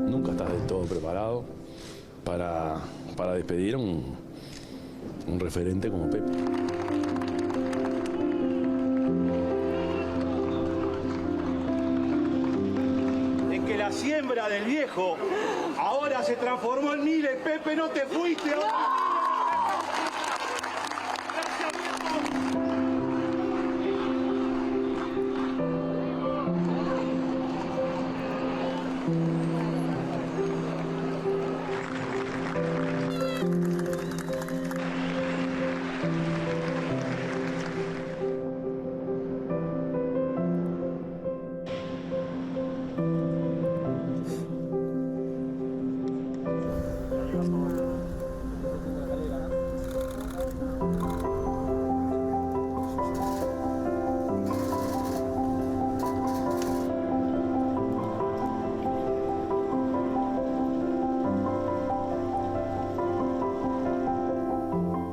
nunca estás del todo preparado para despedir a un referente como Pepe. En que la siembra del viejo ahora se transformó en miles. Pepe, no te fuiste.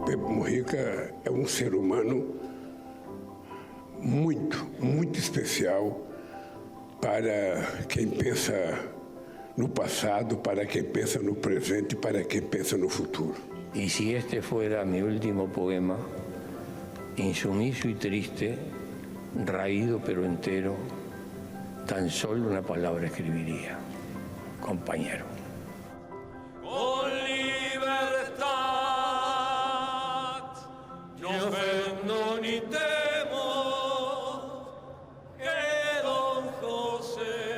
Pepe Mujica é um ser humano muito especial para quem pensa no passado, para quem pensa no presente, para quem pensa no futuro. Y si este fuera mi último poema, insumiso y triste, raído pero entero, tan solo una palabra escribiría: compañero. Con libertad, no ofendo ni temo, que don José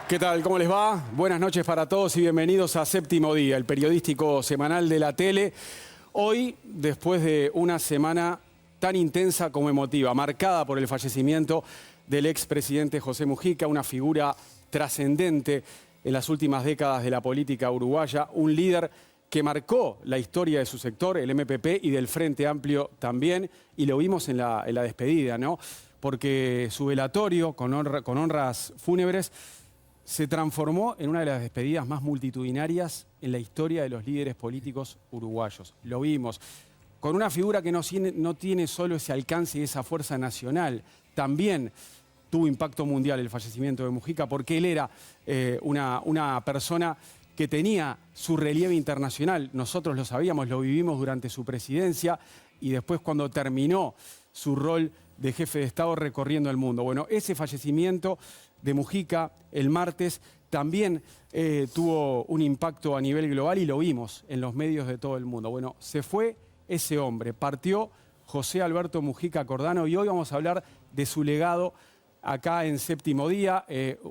¿Qué tal? ¿Cómo les va? Buenas noches para todos y bienvenidos a Séptimo Día, el periodístico semanal de la tele. Hoy, después de una semana tan intensa como emotiva, marcada por el fallecimiento del expresidente José Mujica, una figura trascendente en las últimas décadas de la política uruguaya, un líder que marcó la historia de su sector, el MPP, y del Frente Amplio también, y lo vimos en la despedida, ¿no? Porque su velatorio, con honras fúnebres, se transformó en una de las despedidas más multitudinarias en la historia de los líderes políticos uruguayos. Lo vimos, con una figura que no tiene solo ese alcance y esa fuerza nacional, también tuvo impacto mundial el fallecimiento de Mujica, porque él era una persona que tenía su relieve internacional. Nosotros lo sabíamos, lo vivimos durante su presidencia y después cuando terminó su rol de jefe de Estado recorriendo el mundo. Bueno, ese fallecimiento de Mujica el martes también tuvo un impacto a nivel global y lo vimos en los medios de todo el mundo. Bueno, se fue ese hombre, partió José Alberto Mujica Cordano y hoy vamos a hablar de su legado acá en Séptimo Día,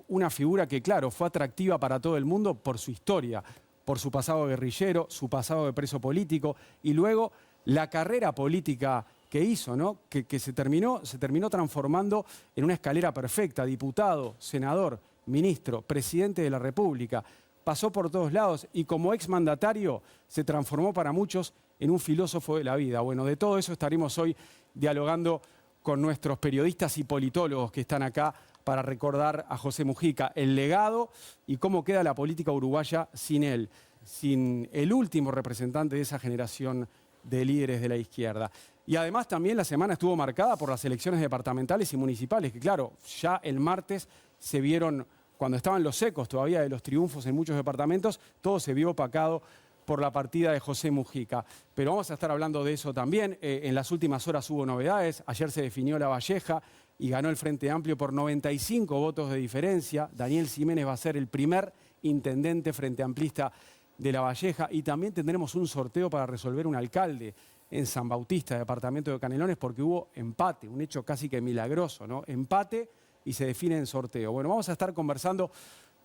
una figura que, claro, fue atractiva para todo el mundo por su historia, por su pasado guerrillero, su pasado de preso político y luego la carrera política que hizo, ¿no? Que se terminó transformando en una escalera perfecta: diputado, senador, ministro, presidente de la República. Pasó por todos lados y como exmandatario se transformó para muchos en un filósofo de la vida. Bueno, de todo eso estaremos hoy dialogando con nuestros periodistas y politólogos que están acá para recordar a José Mujica, el legado y cómo queda la política uruguaya sin él, sin el último representante de esa generación de líderes de la izquierda. Y además también la semana estuvo marcada por las elecciones departamentales y municipales, que claro, ya el martes se vieron, cuando estaban los ecos todavía de los triunfos en muchos departamentos, todo se vio opacado por la partida de José Mujica. Pero vamos a estar hablando de eso también. En las últimas horas hubo novedades. Ayer se definió La Valleja y ganó el Frente Amplio por 95 votos de diferencia. Daniel Ximénez va a ser el primer intendente frente amplista de La Valleja y también tendremos un sorteo para resolver un alcalde en San Bautista, departamento de Canelones, porque hubo empate, un hecho casi que milagroso, ¿no? Empate y se define en sorteo. Bueno, vamos a estar conversando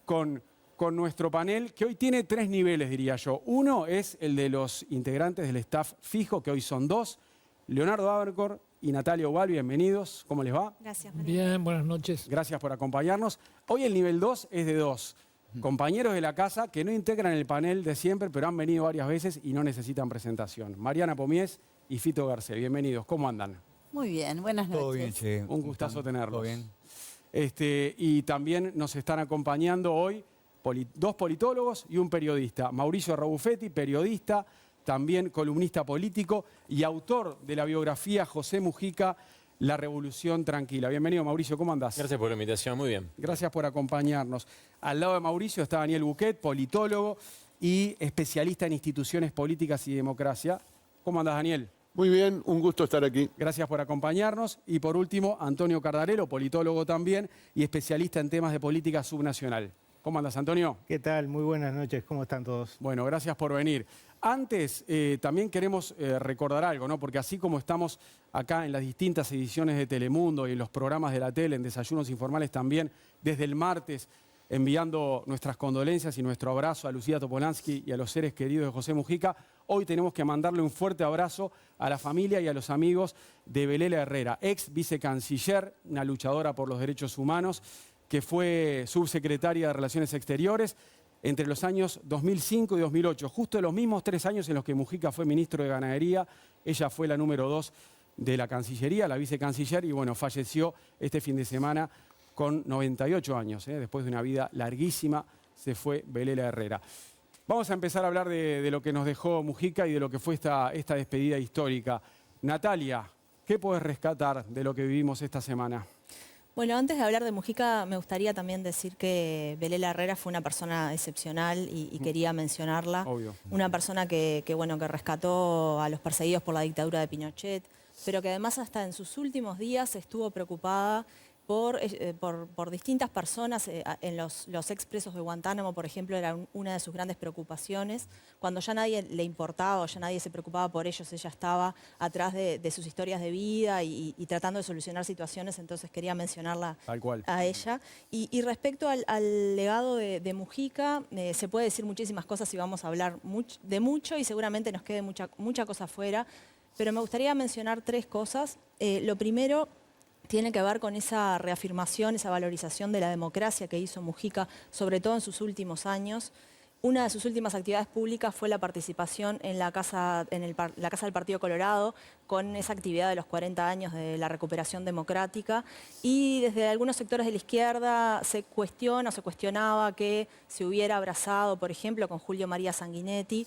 con nuestro panel, que hoy tiene 3 niveles, diría yo. Uno es el de los integrantes del staff fijo, que hoy son 2, Leonardo Abercor y Natalia Ubal. Bienvenidos, ¿cómo les va? Gracias, María. Bien, buenas noches. Gracias por acompañarnos. Hoy el nivel 2 es de 2. Compañeros de la casa que no integran el panel de siempre, pero han venido varias veces y no necesitan presentación. Mariana Pomies y Fito Garcés, bienvenidos. ¿Cómo andan? Muy bien, buenas noches. Todo bien, che. Un gustazo tenerlos. Todo bien. Y también nos están acompañando hoy dos politólogos y un periodista. Mauricio Rabuffetti, periodista, también columnista político y autor de la biografía José Mujica, La Revolución Tranquila. Bienvenido, Mauricio, ¿cómo andás? Gracias por la invitación, muy bien. Gracias por acompañarnos. Al lado de Mauricio está Daniel Buquet, politólogo y especialista en instituciones políticas y democracia. ¿Cómo andás, Daniel? Muy bien, un gusto estar aquí. Gracias por acompañarnos. Y por último, Antonio Cardarello, politólogo también y especialista en temas de política subnacional. ¿Cómo andas, Antonio? ¿Qué tal? Muy buenas noches, ¿cómo están todos? Bueno, gracias por venir. Antes, también queremos recordar algo, ¿no? Porque así como estamos acá en las distintas ediciones de Telemundo y en los programas de la tele, en Desayunos Informales también, desde el martes, enviando nuestras condolencias y nuestro abrazo a Lucía Topolansky y a los seres queridos de José Mujica, hoy tenemos que mandarle un fuerte abrazo a la familia y a los amigos de Belela Herrera, ex vicecanciller, una luchadora por los derechos humanos, que fue subsecretaria de Relaciones Exteriores entre los años 2005 y 2008, justo los mismos 3 años en los que Mujica fue ministro de Ganadería. Ella fue la número 2 de la Cancillería, la vicecanciller, y bueno, falleció este fin de semana con 98 años. Después de una vida larguísima, se fue Belela Herrera. Vamos a empezar a hablar de lo que nos dejó Mujica y de lo que fue esta despedida histórica. Natalia, ¿qué podés rescatar de lo que vivimos esta semana? Bueno, antes de hablar de Mujica, me gustaría también decir que Belela Herrera fue una persona excepcional y quería mencionarla. Obvio. Una persona que rescató a los perseguidos por la dictadura de Pinochet, pero que además hasta en sus últimos días estuvo preocupada por distintas personas. En los expresos de Guantánamo, por ejemplo, era una de sus grandes preocupaciones. Cuando ya nadie le importaba o ya nadie se preocupaba por ellos, ella estaba atrás de sus historias de vida y tratando de solucionar situaciones, entonces quería mencionarla a ella. Y respecto al legado de Mujica, se puede decir muchísimas cosas y vamos a hablar de mucho y seguramente nos quede mucha cosa afuera, pero me gustaría mencionar 3 cosas. Lo primero tiene que ver con esa reafirmación, esa valorización de la democracia que hizo Mujica, sobre todo en sus últimos años. Una de sus últimas actividades públicas fue la participación en la Casa del Partido Colorado, con esa actividad de los 40 años de la recuperación democrática. Y desde algunos sectores de la izquierda se cuestionaba que se hubiera abrazado, por ejemplo, con Julio María Sanguinetti.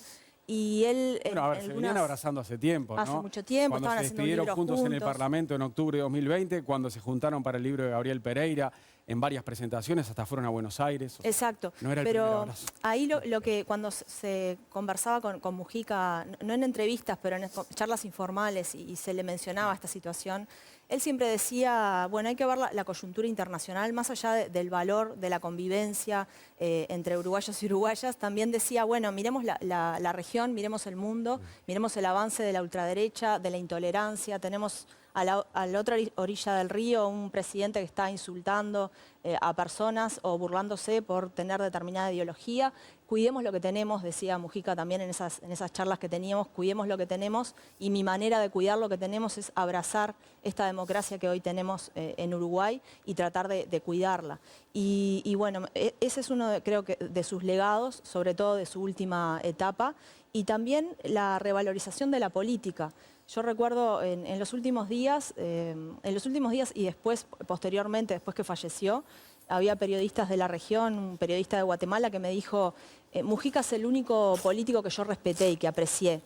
Y él, bueno, a ver, se venían abrazando hace tiempo, ¿no? Hace mucho tiempo, cuando estaban se haciendo un libro despidieron juntos en el Parlamento en octubre de 2020, cuando se juntaron para el libro de Gabriel Pereira, en varias presentaciones, hasta fueron a Buenos Aires. Exacto, no era el primer abrazo. Ahí lo que cuando se conversaba con Mujica, no en entrevistas, pero en charlas informales, y se le mencionaba esta situación, él siempre decía, bueno, hay que ver la coyuntura internacional, más allá del valor de la convivencia entre uruguayos y uruguayas, también decía, bueno, miremos la región, miremos el mundo, miremos el avance de la ultraderecha, de la intolerancia. Tenemos a la otra orilla del río un presidente que está insultando a personas o burlándose por tener determinada ideología. Cuidemos lo que tenemos, decía Mujica también en esas charlas que teníamos, cuidemos lo que tenemos, y mi manera de cuidar lo que tenemos es abrazar esta democracia que hoy tenemos en Uruguay y tratar de cuidarla. Y bueno, ese es uno, creo que, de sus legados, sobre todo de su última etapa, y también la revalorización de la política. Yo recuerdo en los últimos días y después, posteriormente, después que falleció, había periodistas de la región, un periodista de Guatemala que me dijo, Mujica es el único político que yo respeté y que aprecié,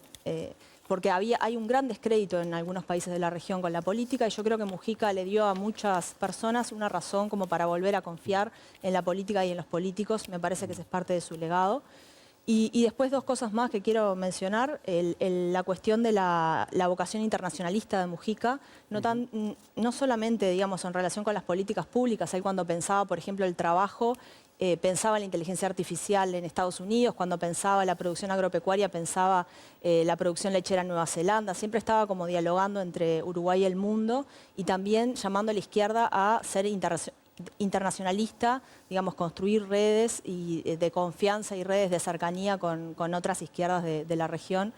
porque hay un gran descrédito en algunos países de la región con la política, y yo creo que Mujica le dio a muchas personas una razón como para volver a confiar en la política y en los políticos. Me parece que ese es parte de su legado. Y después 2 cosas más que quiero mencionar. La cuestión de la vocación internacionalista de Mujica, no solamente, digamos, en relación con las políticas públicas. Él, cuando pensaba, por ejemplo, el trabajo, pensaba en la inteligencia artificial en Estados Unidos. Cuando pensaba la producción agropecuaria, pensaba la producción lechera en Nueva Zelanda. Siempre estaba como dialogando entre Uruguay y el mundo, y también llamando a la izquierda a ser internacionalista, digamos, construir redes de confianza y redes de cercanía con otras izquierdas de la región.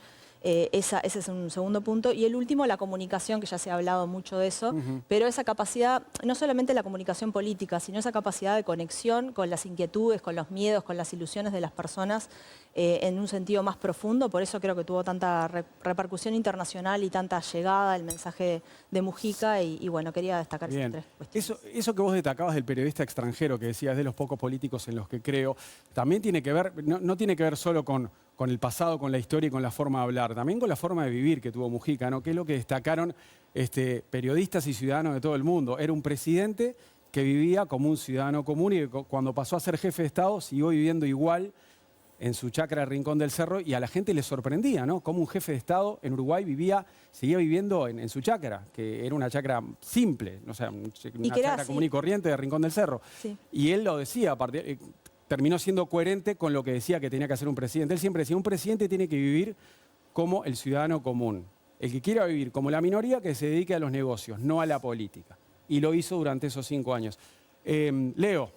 Ese es un segundo punto. Y el último, la comunicación, que ya se ha hablado mucho de eso, pero esa capacidad, no solamente la comunicación política, sino esa capacidad de conexión con las inquietudes, con los miedos, con las ilusiones de las personas en un sentido más profundo. Por eso creo que tuvo tanta repercusión internacional y tanta llegada el mensaje de Mujica y bueno, quería destacar esas tres cuestiones. Eso que vos destacabas del periodista extranjero, que decías de los pocos políticos en los que creo, también tiene que ver, no tiene que ver solo con el pasado, con la historia y con la forma de hablar, también con la forma de vivir que tuvo Mujica, ¿no? Que es lo que destacaron periodistas y ciudadanos de todo el mundo. Era un presidente que vivía como un ciudadano común y que cuando pasó a ser jefe de Estado siguió viviendo igual en su chacra de Rincón del Cerro y a la gente le sorprendía, ¿no? Cómo un jefe de Estado en Uruguay seguía viviendo en su chacra, que era una chacra simple, o sea, una chacra común y corriente de Rincón del Cerro. Sí. Y él lo decía, terminó siendo coherente con lo que decía que tenía que hacer un presidente. Él siempre decía, un presidente tiene que vivir como el ciudadano común. El que quiera vivir como la minoría, que se dedique a los negocios, no a la política. Y lo hizo durante esos 5 años. Leo.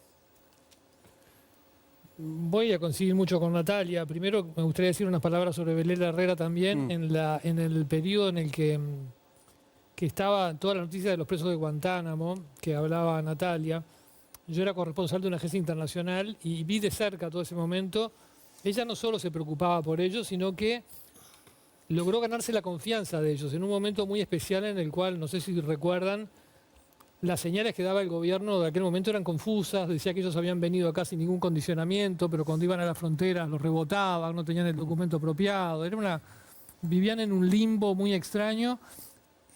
Voy a coincidir mucho con Natalia. Primero me gustaría decir unas palabras sobre Belela Herrera también. En el periodo en el que estaba toda la noticia de los presos de Guantánamo, que hablaba Natalia, yo era corresponsal de una agencia internacional y vi de cerca todo ese momento. Ella no solo se preocupaba por ellos, sino que logró ganarse la confianza de ellos en un momento muy especial en el cual, no sé si recuerdan, las señales que daba el gobierno de aquel momento eran confusas. Decía que ellos habían venido acá sin ningún condicionamiento, pero cuando iban a la frontera los rebotaban, no tenían el documento apropiado. Vivían en un limbo muy extraño.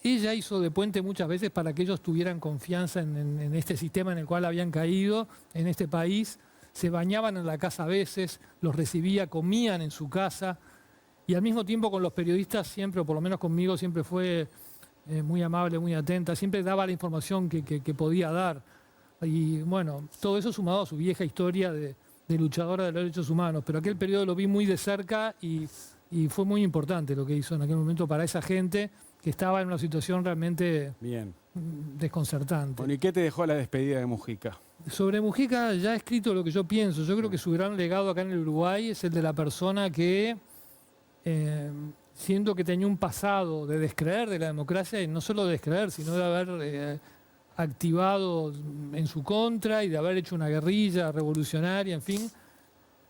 Ella hizo de puente muchas veces para que ellos tuvieran confianza en este sistema en el cual habían caído, en este país. Se bañaban en la casa a veces, los recibía, comían en su casa. Y al mismo tiempo con los periodistas siempre, o por lo menos conmigo, siempre fue muy amable, muy atenta. Siempre daba la información que podía dar. Y bueno, todo eso sumado a su vieja historia de luchadora de los derechos humanos. Pero aquel periodo lo vi muy de cerca y fue muy importante lo que hizo en aquel momento para esa gente que estaba en una situación realmente desconcertante. Bueno, ¿y qué te dejó la despedida de Mujica? Sobre Mujica ya he escrito lo que yo pienso. Yo creo que su gran legado acá en el Uruguay es el de la persona que, siendo que tenía un pasado de descreer de la democracia, y no solo de descreer, sino de haber activado en su contra y de haber hecho una guerrilla revolucionaria, en fin,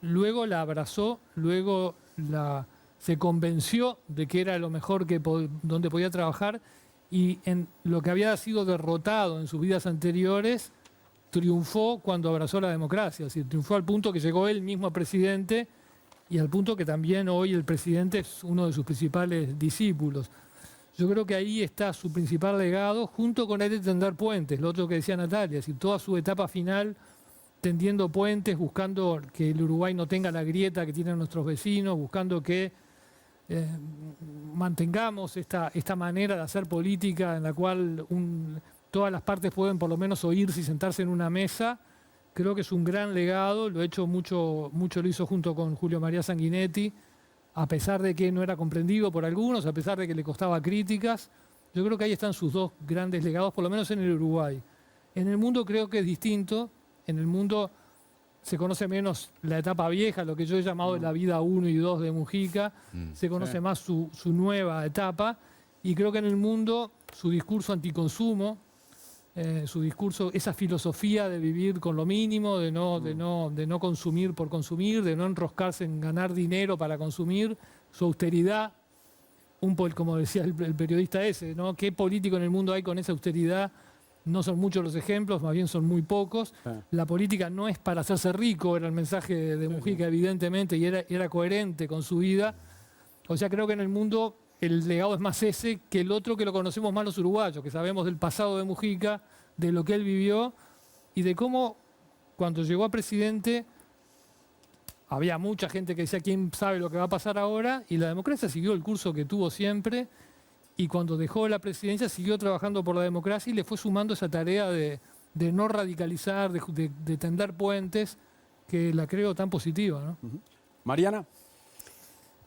luego la abrazó, luego se convenció de que era lo mejor donde podía trabajar y en lo que había sido derrotado en sus vidas anteriores, triunfó cuando abrazó la democracia. Es decir, triunfó al punto que llegó él mismo a presidente y al punto que también hoy el presidente es uno de sus principales discípulos. Yo creo que ahí está su principal legado, junto con el de tender puentes, lo otro que decía Natalia, es decir, toda su etapa final tendiendo puentes, buscando que el Uruguay no tenga la grieta que tienen nuestros vecinos, buscando que mantengamos esta manera de hacer política en la cual todas las partes pueden por lo menos oírse y sentarse en una mesa. Creo que es un gran legado, lo he hecho mucho lo hizo junto con Julio María Sanguinetti, a pesar de que no era comprendido por algunos, a pesar de que le costaba críticas. Yo creo que ahí están sus dos grandes legados, por lo menos en el Uruguay. En el mundo creo que es distinto, en el mundo se conoce menos la etapa vieja, lo que yo he llamado la vida 1 y 2 de Mujica, se conoce más su nueva etapa, y creo que en el mundo su discurso anticonsumo, su discurso, esa filosofía de vivir con lo mínimo, de no consumir por consumir, de no enroscarse en ganar dinero para consumir, su austeridad, como decía el periodista ese, ¿no? ¿Qué político en el mundo hay con esa austeridad? No son muchos los ejemplos, más bien son muy pocos. La política no es para hacerse rico, era el mensaje de Mujica evidentemente, y era coherente con su vida. O sea, creo que en el mundo el legado es más ese que el otro, que lo conocemos más los uruguayos, que sabemos del pasado de Mujica, de lo que él vivió y de cómo cuando llegó a presidente había mucha gente que decía quién sabe lo que va a pasar ahora, y la democracia siguió el curso que tuvo siempre, y cuando dejó la presidencia siguió trabajando por la democracia y le fue sumando esa tarea de no radicalizar, de tender puentes, que la creo tan positiva, ¿no? Mariana.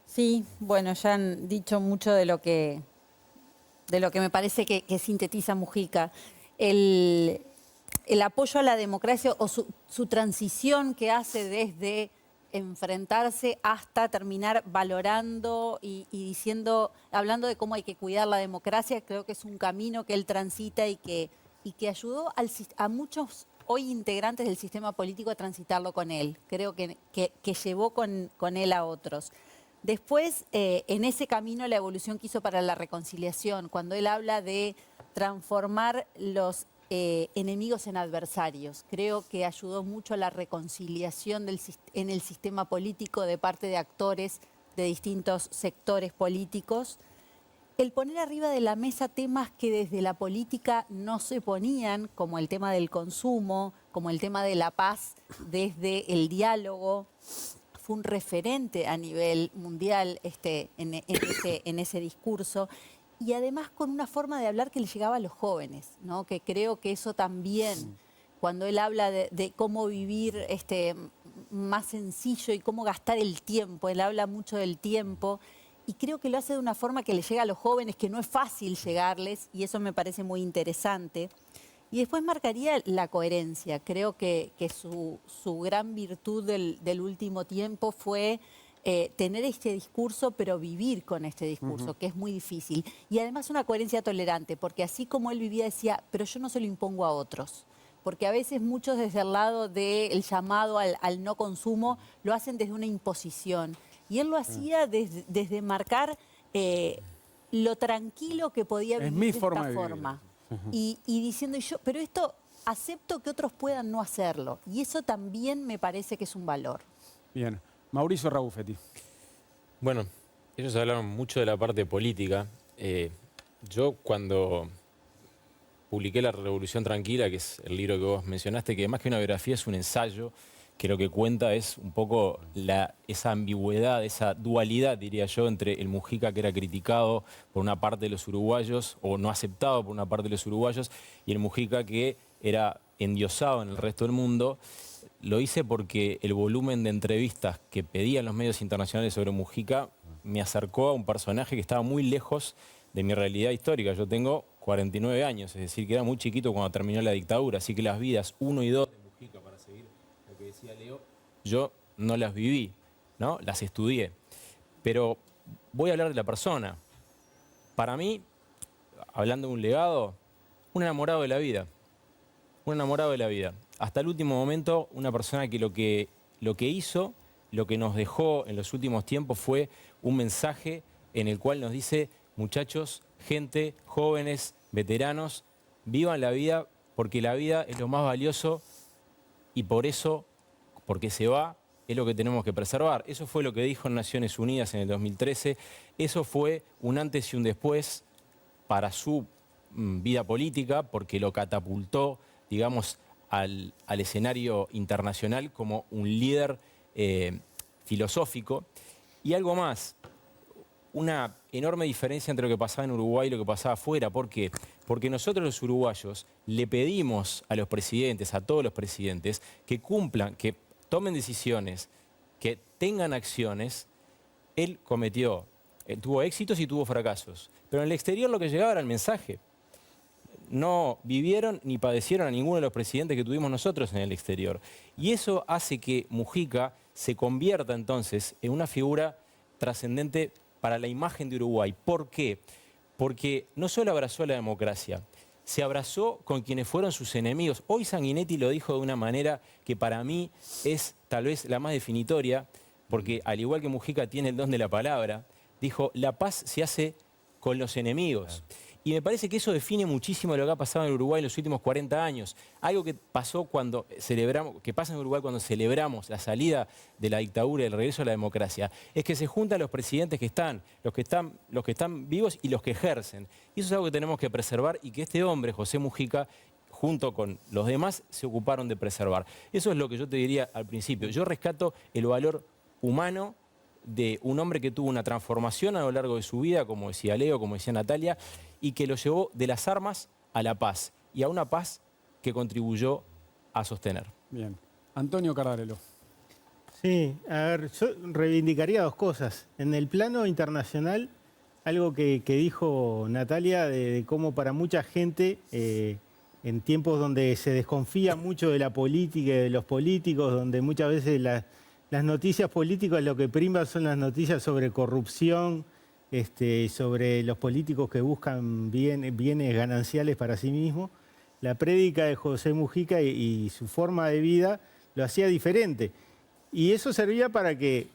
Sí, bueno, ya han dicho mucho de lo que me parece que sintetiza Mujica. El apoyo a la democracia o su transición que hace desde enfrentarse hasta terminar valorando y hablando de cómo hay que cuidar la democracia. Creo que es un camino que él transita y que ayudó a muchos hoy integrantes del sistema político a transitarlo con él. Creo que llevó con él a otros. Después, en ese camino, la evolución que hizo para la reconciliación, cuando él habla de transformar los enemigos en adversarios. Creo que ayudó mucho a la reconciliación en el sistema político de parte de actores de distintos sectores políticos. El poner arriba de la mesa temas que desde la política no se ponían, como el tema del consumo, como el tema de la paz desde el diálogo, fue un referente a nivel mundial en ese discurso. Y además con una forma de hablar que le llegaba a los jóvenes, ¿no? Que creo que eso también, cuando él habla de cómo vivir más sencillo y cómo gastar el tiempo, él habla mucho del tiempo y creo que lo hace de una forma que le llega a los jóvenes, que no es fácil llegarles y eso me parece muy interesante. Y después marcaría la coherencia. Creo que su gran virtud del último tiempo fue tener este discurso, pero vivir con este discurso, que es muy difícil. Y además una coherencia tolerante, porque así como él vivía decía, pero yo no se lo impongo a otros. Porque a veces muchos desde el lado del llamado al no consumo lo hacen desde una imposición. Y él lo hacía desde marcar lo tranquilo que podía vivir de esta forma. Y diciendo, pero esto acepto que otros puedan no hacerlo. Y eso también me parece que es un valor. Bien. Mauricio Rabuffetti. Bueno, ellos hablaron mucho de la parte política. Yo cuando publiqué La Revolución Tranquila, que es el libro que vos mencionaste, que más que una biografía es un ensayo, que lo que cuenta es un poco esa ambigüedad, esa dualidad, diría yo, entre el Mujica que era criticado por una parte de los uruguayos o no aceptado por una parte de los uruguayos y el Mujica que era endiosado en el resto del mundo. Lo hice porque el volumen de entrevistas que pedían los medios internacionales sobre Mujica me acercó a un personaje que estaba muy lejos de mi realidad histórica. Yo tengo 49 años, es decir, que era muy chiquito cuando terminó la dictadura, así que las vidas 1 y 2 de Mujica, para seguir lo que decía Leo, yo no las viví, ¿no? Las estudié. Pero voy a hablar de la persona. Para mí, hablando de un legado, un enamorado de la vida. Un enamorado de la vida. Hasta el último momento, una persona que lo que hizo, lo que nos dejó en los últimos tiempos fue un mensaje en el cual nos dice, muchachos, gente, jóvenes, veteranos, vivan la vida porque la vida es lo más valioso y por eso, porque se va, es lo que tenemos que preservar. Eso fue lo que dijo en Naciones Unidas en el 2013. Eso fue un antes y un después para su vida política porque lo catapultó, digamos, al escenario internacional como un líder filosófico. Y algo más, una enorme diferencia entre lo que pasaba en Uruguay y lo que pasaba afuera. ¿Por qué? Porque nosotros los uruguayos le pedimos a los presidentes, a todos los presidentes, que cumplan, que tomen decisiones, que tengan acciones. Él tuvo éxitos y tuvo fracasos. Pero en el exterior lo que llegaba era el mensaje. No vivieron ni padecieron a ninguno de los presidentes que tuvimos nosotros en el exterior. Y eso hace que Mujica se convierta entonces en una figura trascendente para la imagen de Uruguay. ¿Por qué? Porque no solo abrazó la democracia, se abrazó con quienes fueron sus enemigos. Hoy Sanguinetti lo dijo de una manera que para mí es tal vez la más definitoria, porque al igual que Mujica tiene el don de la palabra, dijo, la paz se hace con los enemigos. Y me parece que eso define muchísimo lo que ha pasado en Uruguay en los últimos 40 años. Algo que pasó que pasa en Uruguay cuando celebramos la salida de la dictadura y el regreso a la democracia, es que se juntan los presidentes que están, los que están vivos y los que ejercen. Y eso es algo que tenemos que preservar y que este hombre, José Mujica, junto con los demás, se ocuparon de preservar. Eso es lo que yo te diría al principio. Yo rescato el valor humano de un hombre que tuvo una transformación a lo largo de su vida, como decía Leo, como decía Natalia, y que lo llevó de las armas a la paz, y a una paz que contribuyó a sostener. Bien. Antonio Cardarello. Sí, a ver, yo reivindicaría dos cosas. En el plano internacional, algo que dijo Natalia, de cómo para mucha gente, en tiempos donde se desconfía mucho de la política y de los políticos, donde muchas veces las noticias políticas lo que prima son las noticias sobre corrupción, sobre los políticos que buscan bienes gananciales para sí mismos. La prédica de José Mujica y su forma de vida lo hacía diferente. Y eso servía para que,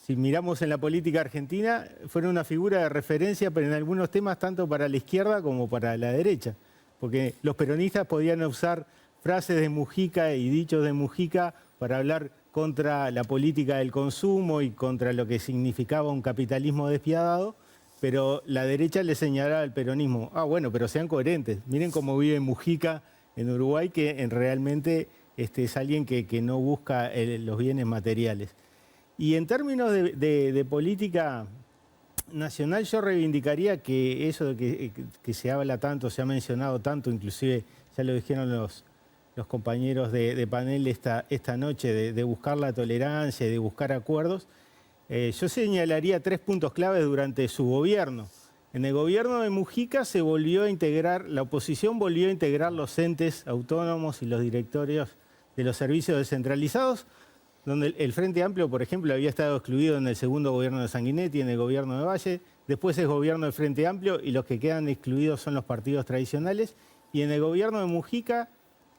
si miramos en la política argentina, fuera una figura de referencia, pero en algunos temas tanto para la izquierda como para la derecha. Porque los peronistas podían usar frases de Mujica y dichos de Mujica para hablar contra la política del consumo y contra lo que significaba un capitalismo despiadado, pero la derecha le señalaba al peronismo, bueno, pero sean coherentes, miren cómo vive Mujica en Uruguay, que realmente es alguien que no busca los bienes materiales. Y en términos de política nacional, yo reivindicaría que eso de que se habla tanto, se ha mencionado tanto, inclusive ya lo dijeron los compañeros de panel esta noche, de buscar la tolerancia y de buscar acuerdos, yo señalaría 3 puntos claves durante su gobierno. En el gobierno de Mujica se volvió a integrar, la oposición volvió a integrar los entes autónomos y los directorios de los servicios descentralizados, donde el Frente Amplio, por ejemplo, había estado excluido en el segundo gobierno de Sanguinetti, en el gobierno de Valle, después es gobierno del Frente Amplio y los que quedan excluidos son los partidos tradicionales, y en el gobierno de Mujica,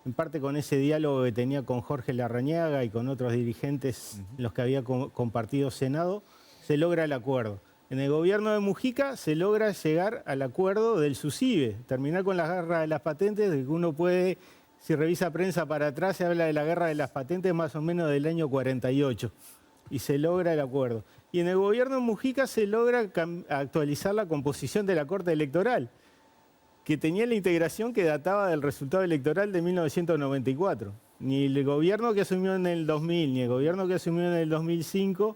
en parte con ese diálogo que tenía con Jorge Larrañaga y con otros dirigentes los que había compartido Senado, se logra el acuerdo. En el gobierno de Mujica se logra llegar al acuerdo del SUSIBE, terminar con la guerra de las patentes, de que uno puede, si revisa prensa para atrás, se habla de la guerra de las patentes más o menos del año 48, y se logra el acuerdo. Y en el gobierno de Mujica se logra actualizar la composición de la Corte Electoral, que tenía la integración que databa del resultado electoral de 1994. Ni el gobierno que asumió en el 2000, ni el gobierno que asumió en el 2005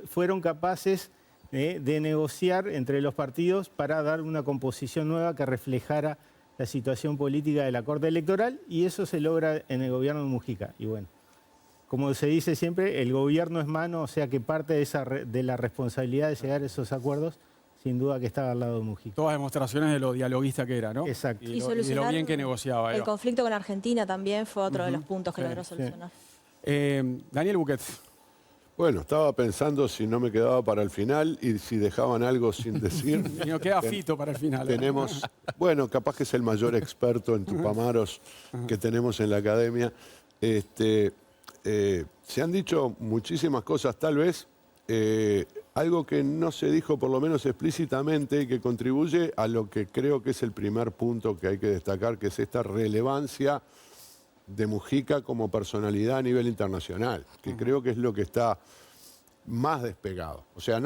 fueron capaces de negociar entre los partidos para dar una composición nueva que reflejara la situación política de la Corte Electoral, y eso se logra en el gobierno de Mujica. Y bueno, como se dice siempre, el gobierno es mano, o sea que parte de la responsabilidad de llegar a esos acuerdos, sin duda que estaba al lado de Mujica. Todas demostraciones de lo dialoguista que era, ¿no? Exacto. Y de lo bien que negociaba. El conflicto con Argentina también fue otro de los puntos que logró solucionar. Daniel Buquet. Bueno, estaba pensando si no me quedaba para el final y si dejaban algo sin decir. Y nos queda Fito para el final. Tenemos, bueno, capaz que es el mayor experto en Tupamaros que tenemos en la academia. Se han dicho muchísimas cosas, tal vez. Algo que no se dijo por lo menos explícitamente y que contribuye a lo que creo que es el primer punto que hay que destacar, que es esta relevancia de Mujica como personalidad a nivel internacional, que creo que es lo que está más despegado. O sea,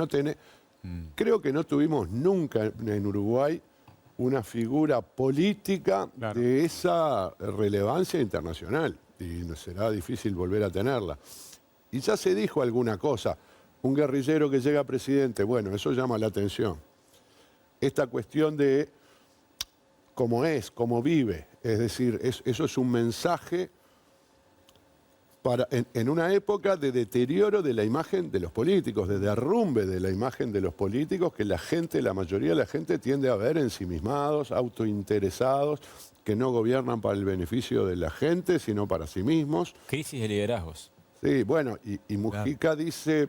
creo que no tuvimos nunca en Uruguay una figura política de esa relevancia internacional, y será difícil volver a tenerla. Y ya se dijo alguna cosa. Un guerrillero que llega a presidente, bueno, eso llama la atención. Esta cuestión de cómo es, cómo vive, es decir, eso es un mensaje en una época de deterioro de la imagen de los políticos, de derrumbe de la imagen de los políticos, que la mayoría de la gente tiende a ver ensimismados, autointeresados, que no gobiernan para el beneficio de la gente, sino para sí mismos. Crisis de liderazgos. Sí, bueno, y Mujica dice...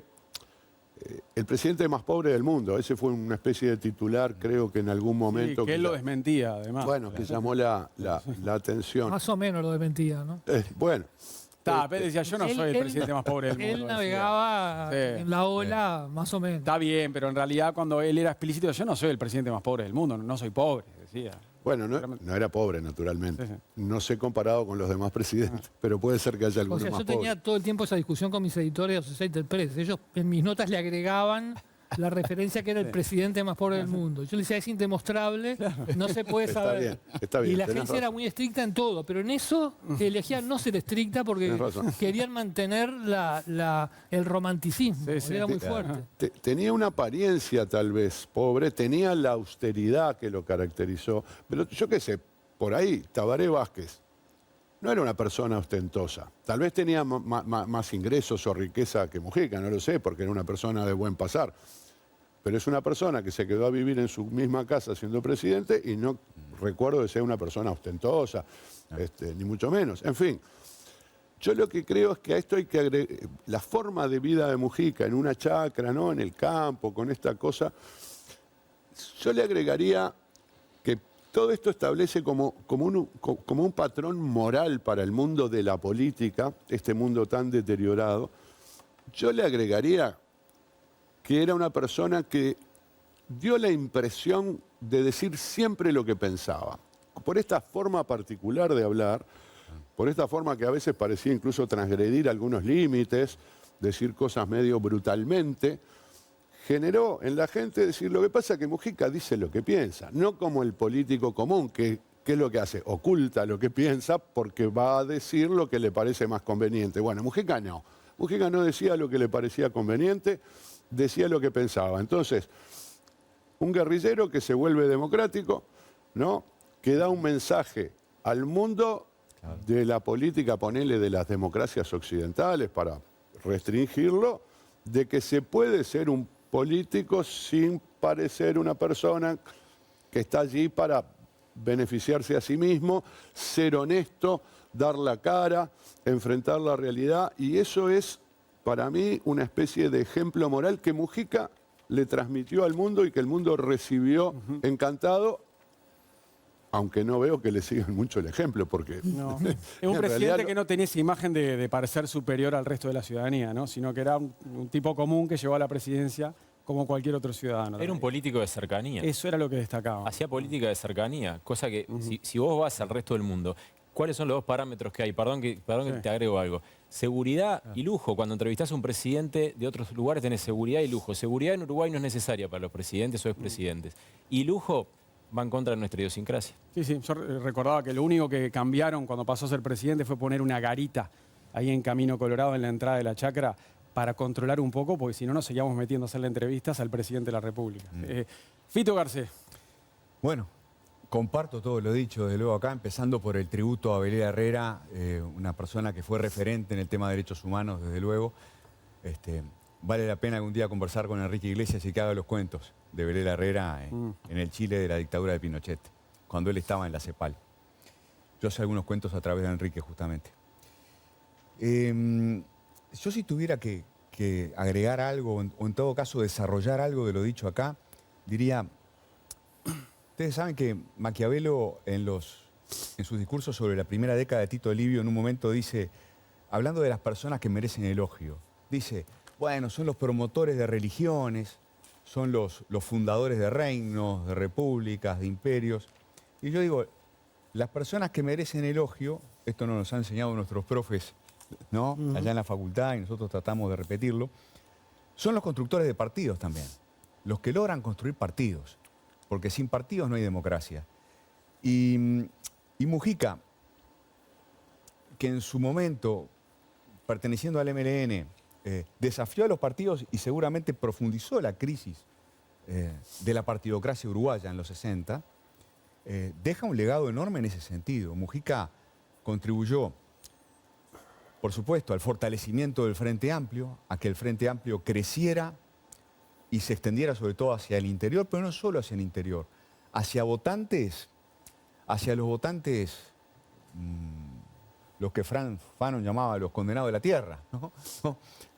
el presidente más pobre del mundo, ese fue una especie de titular, creo que en algún momento... Sí, que él lo desmentía, además. Bueno, que llamó la atención. Más o menos lo desmentía, ¿no? Bueno. Él decía, yo no soy el presidente más pobre del mundo. Él navegaba en la ola, más o menos. Está bien, pero en realidad cuando él era explícito, yo no soy el presidente más pobre del mundo, no soy pobre, decía. Bueno, no era pobre, naturalmente. Sí. No sé comparado con los demás presidentes, pero puede ser que haya algunos más pobres. Yo tenía todo el tiempo esa discusión con mis editores de Associated Press. Ellos en mis notas le agregaban la referencia que era el presidente más pobre del mundo. Yo le decía, es indemostrable, no se puede saber. Está bien, y la agencia era muy estricta en todo, pero en eso elegían no ser estricta porque querían mantener el romanticismo. Era muy fuerte. Tenía una apariencia tal vez pobre, tenía la austeridad que lo caracterizó, pero yo qué sé, por ahí, Tabaré Vázquez no era una persona ostentosa. Tal vez tenía más ingresos o riqueza que Mujica, no lo sé, porque era una persona de buen pasar. Pero es una persona que se quedó a vivir en su misma casa siendo presidente y no recuerdo de ser una persona ostentosa, ni mucho menos. En fin, Yo lo que creo es que a esto hay que agregar la forma de vida de Mujica en una chacra, ¿no? En el campo, con esta cosa. Yo le agregaría que todo esto establece como un patrón moral para el mundo de la política, este mundo tan deteriorado. Yo le agregaría que era una persona que dio la impresión de decir siempre lo que pensaba. Por esta forma particular de hablar, por esta forma que a veces parecía incluso transgredir algunos límites, decir cosas medio brutalmente, generó en la gente decir, lo que pasa es que Mujica dice lo que piensa, no como el político común, que ¿qué es lo que hace? Oculta lo que piensa porque va a decir lo que le parece más conveniente. Bueno, Mujica no. Mujica no decía lo que le parecía conveniente, decía lo que pensaba. Entonces, un guerrillero que se vuelve democrático, ¿no? Que da un mensaje al mundo de la política, ponele, de las democracias occidentales, para restringirlo, de que se puede ser un político sin parecer una persona que está allí para beneficiarse a sí mismo, ser honesto, dar la cara, enfrentar la realidad, y eso es, para mí, una especie de ejemplo moral que Mujica le transmitió al mundo y que el mundo recibió encantado, aunque no veo que le sigan mucho el ejemplo, porque... No. Es un presidente que no tenía esa imagen de parecer superior al resto de la ciudadanía, ¿no? Sino que era un tipo común que llegó a la presidencia como cualquier otro ciudadano. Era un político de cercanía. Eso era lo que destacaba. Hacía política de cercanía, cosa que si vos vas al resto del mundo, ¿cuáles son los dos parámetros que hay? Perdón que te agrego algo. Seguridad y lujo. Cuando entrevistás a un presidente de otros lugares tenés seguridad y lujo. Seguridad en Uruguay no es necesaria para los presidentes o expresidentes. Y lujo va en contra de nuestra idiosincrasia. Sí, yo recordaba que lo único que cambiaron cuando pasó a ser presidente fue poner una garita ahí en Camino Colorado, en la entrada de la chacra, para controlar un poco, porque si no nos seguíamos metiendo a hacerle entrevistas al presidente de la República. Fito Garcés. Bueno, comparto todo lo dicho, desde luego acá, empezando por el tributo a Belela Herrera, una persona que fue referente en el tema de derechos humanos, desde luego. Vale la pena algún día conversar con Enrique Iglesias y que haga los cuentos de Belela Herrera en el Chile de la dictadura de Pinochet, cuando él estaba en la CEPAL. Yo sé algunos cuentos a través de Enrique, justamente. Yo si tuviera que agregar algo, o en todo caso desarrollar algo de lo dicho acá, diría, ustedes saben que Maquiavelo en sus discursos sobre la primera década de Tito Livio en un momento dice, hablando de las personas que merecen elogio, dice, bueno, son los promotores de religiones, son los fundadores de reinos, de repúblicas, de imperios. Y yo digo, las personas que merecen elogio, esto nos han enseñado nuestros profes, ¿no? Allá en la facultad, y nosotros tratamos de repetirlo, son los constructores de partidos también, los que logran construir partidos, porque sin partidos no hay democracia. Y Mujica, que en su momento, perteneciendo al MLN, desafió a los partidos y seguramente profundizó la crisis de la partidocracia uruguaya en los 60, deja un legado enorme en ese sentido. Mujica contribuyó, por supuesto, al fortalecimiento del Frente Amplio, a que el Frente Amplio creciera y se extendiera sobre todo hacia el interior, pero no solo hacia el interior, hacia votantes, hacia los votantes, los que Frank Fanon llamaba los condenados de la tierra, ¿no?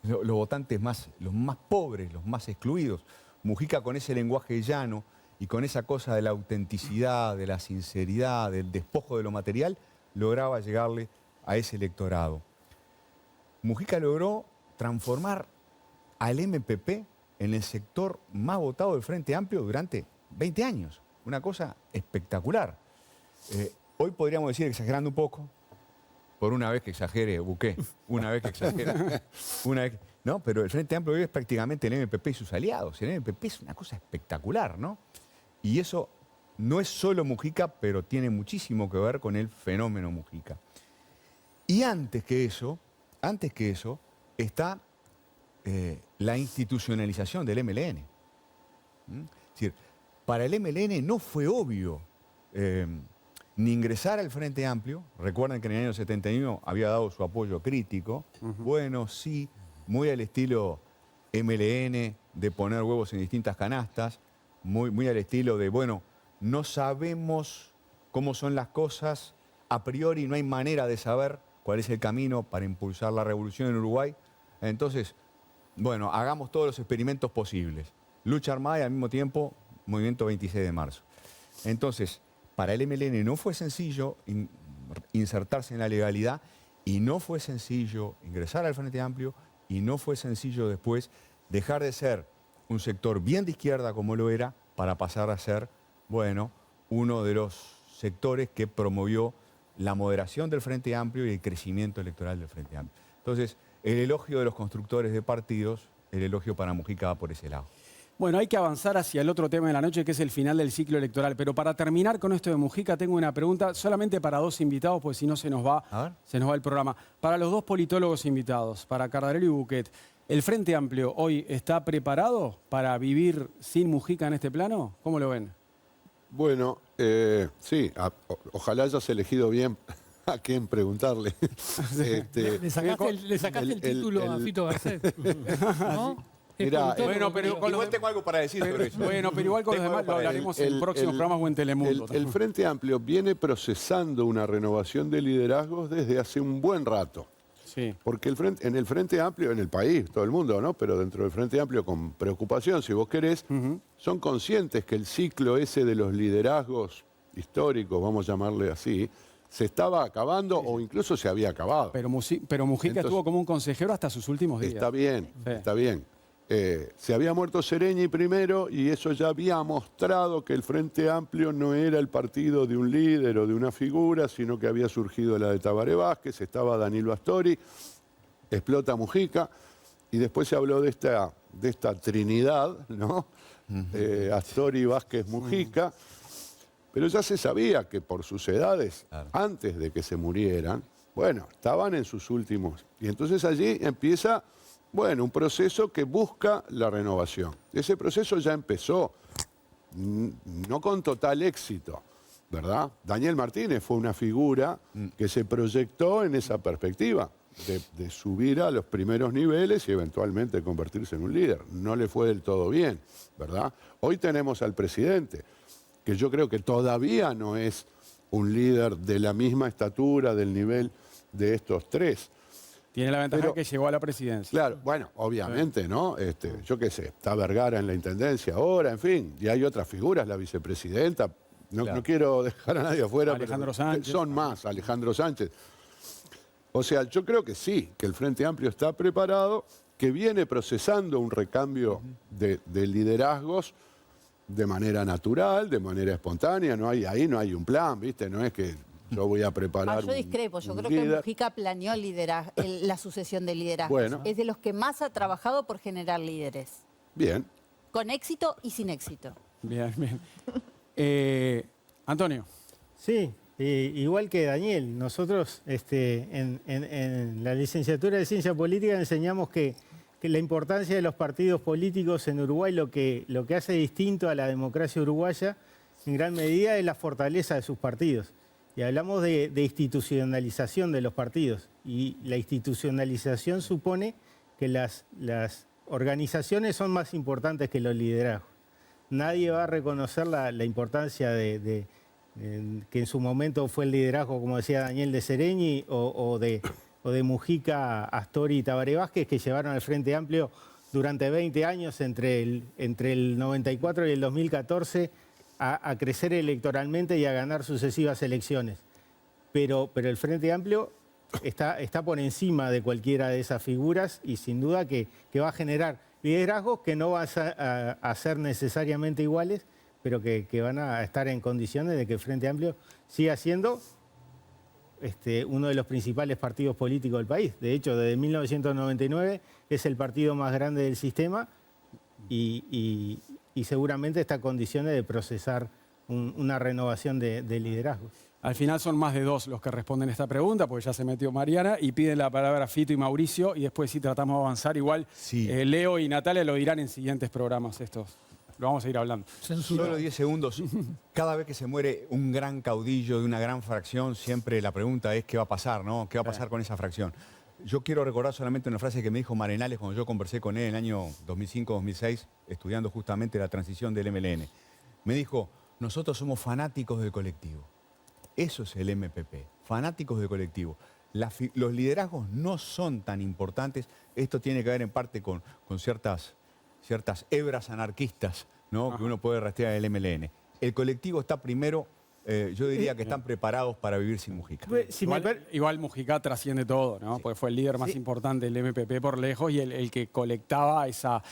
Los votantes los más pobres, los más excluidos. Mujica, con ese lenguaje llano y con esa cosa de la autenticidad, de la sinceridad, del despojo de lo material, lograba llegarle a ese electorado. Mujica logró transformar al MPP en el sector más votado del Frente Amplio durante 20 años. Una cosa espectacular. Hoy podríamos decir, exagerando un poco, por una vez que exagere Buqué, una vez que exagere, ¿no? Pero el Frente Amplio hoy es prácticamente el MPP y sus aliados. El MPP es una cosa espectacular, ¿no? Y eso no es solo Mujica, pero tiene muchísimo que ver con el fenómeno Mujica. Y antes que eso está la institucionalización del MLN. Es decir, para el MLN no fue obvio ni ingresar al Frente Amplio. Recuerden que en el año 71 había dado su apoyo crítico. Bueno, sí, muy al estilo MLN, de poner huevos en distintas canastas, muy al estilo de, bueno, no sabemos cómo son las cosas, a priori no hay manera de saber cuál es el camino para impulsar la revolución en Uruguay. Entonces, bueno, hagamos todos los experimentos posibles. Lucha armada y al mismo tiempo movimiento 26 de marzo. Entonces, para el MLN no fue sencillo insertarse en la legalidad y no fue sencillo ingresar al Frente Amplio y no fue sencillo después dejar de ser un sector bien de izquierda como lo era para pasar a ser, bueno, uno de los sectores que promovió la moderación del Frente Amplio y el crecimiento electoral del Frente Amplio. Entonces, el elogio de los constructores de partidos, el elogio para Mujica va por ese lado. Bueno, hay que avanzar hacia el otro tema de la noche, que es el final del ciclo electoral. Pero para terminar con esto de Mujica, tengo una pregunta solamente para dos invitados, porque si no se nos va el programa. Para los dos politólogos invitados, para Cardarelli y Buquet, ¿el Frente Amplio hoy está preparado para vivir sin Mujica en este plano? ¿Cómo lo ven? Bueno, sí, ojalá hayas elegido bien a quién preguntarle. Le sacaste el título a Fito Garcés, ¿no? Mirá, bueno, pero igual tengo algo para decir sobre eso. Bueno, pero igual con los demás lo hablaremos en próximos programas o en Telemundo. El Frente Amplio viene procesando una renovación de liderazgos desde hace un buen rato. Sí. Porque en el Frente Amplio, en el país, todo el mundo, ¿no? Pero dentro del Frente Amplio, con preocupación, si vos querés, son conscientes que el ciclo ese de los liderazgos históricos, vamos a llamarle así, se estaba acabando o incluso se había acabado. Pero Mujica estuvo como un consejero hasta sus últimos días. Está bien, está bien. Se había muerto Sereñi primero y eso ya había mostrado que el Frente Amplio no era el partido de un líder o de una figura, sino que había surgido la de Tabaré Vázquez, estaba Danilo Astori, explota Mujica y después se habló de esta trinidad, ¿no? Astori, Vázquez, Mujica, pero ya se sabía que por sus edades, antes de que se murieran, bueno, estaban en sus últimos. Y entonces allí empieza... Bueno, un proceso que busca la renovación. Ese proceso ya empezó, no con total éxito, ¿verdad? Daniel Martínez fue una figura que se proyectó en esa perspectiva, de subir a los primeros niveles y eventualmente convertirse en un líder. No le fue del todo bien, ¿verdad? Hoy tenemos al presidente, que yo creo que todavía no es un líder de la misma estatura, del nivel de estos tres. Tiene la ventaja que llegó a la presidencia. Claro, bueno, obviamente, ¿no? Yo qué sé, está Vergara en la intendencia ahora, en fin, y hay otras figuras, la vicepresidenta, no quiero dejar a nadie afuera, Alejandro pero Sánchez. Son más, Alejandro Sánchez. O sea, yo creo que sí, que el Frente Amplio está preparado, que viene procesando un recambio de liderazgos de manera natural, de manera espontánea, ahí no hay un plan, ¿viste? No es que... Yo voy a preparar. Yo discrepo, yo creo líder. que Mujica planeó la sucesión de liderazgos. Bueno. Es de los que más ha trabajado por generar líderes. Bien. Con éxito y sin éxito. Bien, bien. Antonio. Sí, igual que Daniel, nosotros en la licenciatura de Ciencia Política enseñamos que la importancia de los partidos políticos en Uruguay, lo que hace distinto a la democracia uruguaya, en gran medida es la fortaleza de sus partidos. Y hablamos de institucionalización de los partidos. Y la institucionalización supone que las organizaciones son más importantes que los liderazgos. Nadie va a reconocer la importancia que en su momento fue el liderazgo, como decía Daniel, de Sereñi o de Mujica, Astori y Tabaré Vázquez, que llevaron al Frente Amplio durante 20 años, entre el 94 y el 2014, a crecer electoralmente y a ganar sucesivas elecciones. Pero el Frente Amplio está por encima de cualquiera de esas figuras y sin duda que va a generar liderazgos que no van a ser necesariamente iguales, pero que van a estar en condiciones de que el Frente Amplio siga siendo uno de los principales partidos políticos del país. De hecho, desde 1999 es el partido más grande del sistema y seguramente está en condiciones de procesar una renovación de liderazgo. Al final son más de dos los que responden esta pregunta, porque ya se metió Mariana, y piden la palabra Fito y Mauricio, y después sí tratamos de avanzar. Igual Leo y Natalia lo dirán en siguientes programas estos. Lo vamos a ir hablando. Solo 10 segundos. Cada vez que se muere un gran caudillo de una gran fracción, siempre la pregunta es qué va a pasar, ¿no? ¿Qué va a pasar con esa fracción? Yo quiero recordar solamente una frase que me dijo Marenales cuando yo conversé con él en el año 2005-2006, estudiando justamente la transición del MLN. Me dijo, nosotros somos fanáticos del colectivo. Eso es el MPP, fanáticos del colectivo. los liderazgos no son tan importantes. Esto tiene que ver en parte con ciertas hebras anarquistas, ¿no? Que uno puede rastrear en el MLN. El colectivo está primero, yo diría que están preparados para vivir sin Mujica. Igual Mujica trasciende todo, ¿no? Porque fue el líder más importante del MPP por lejos y el que colectaba esa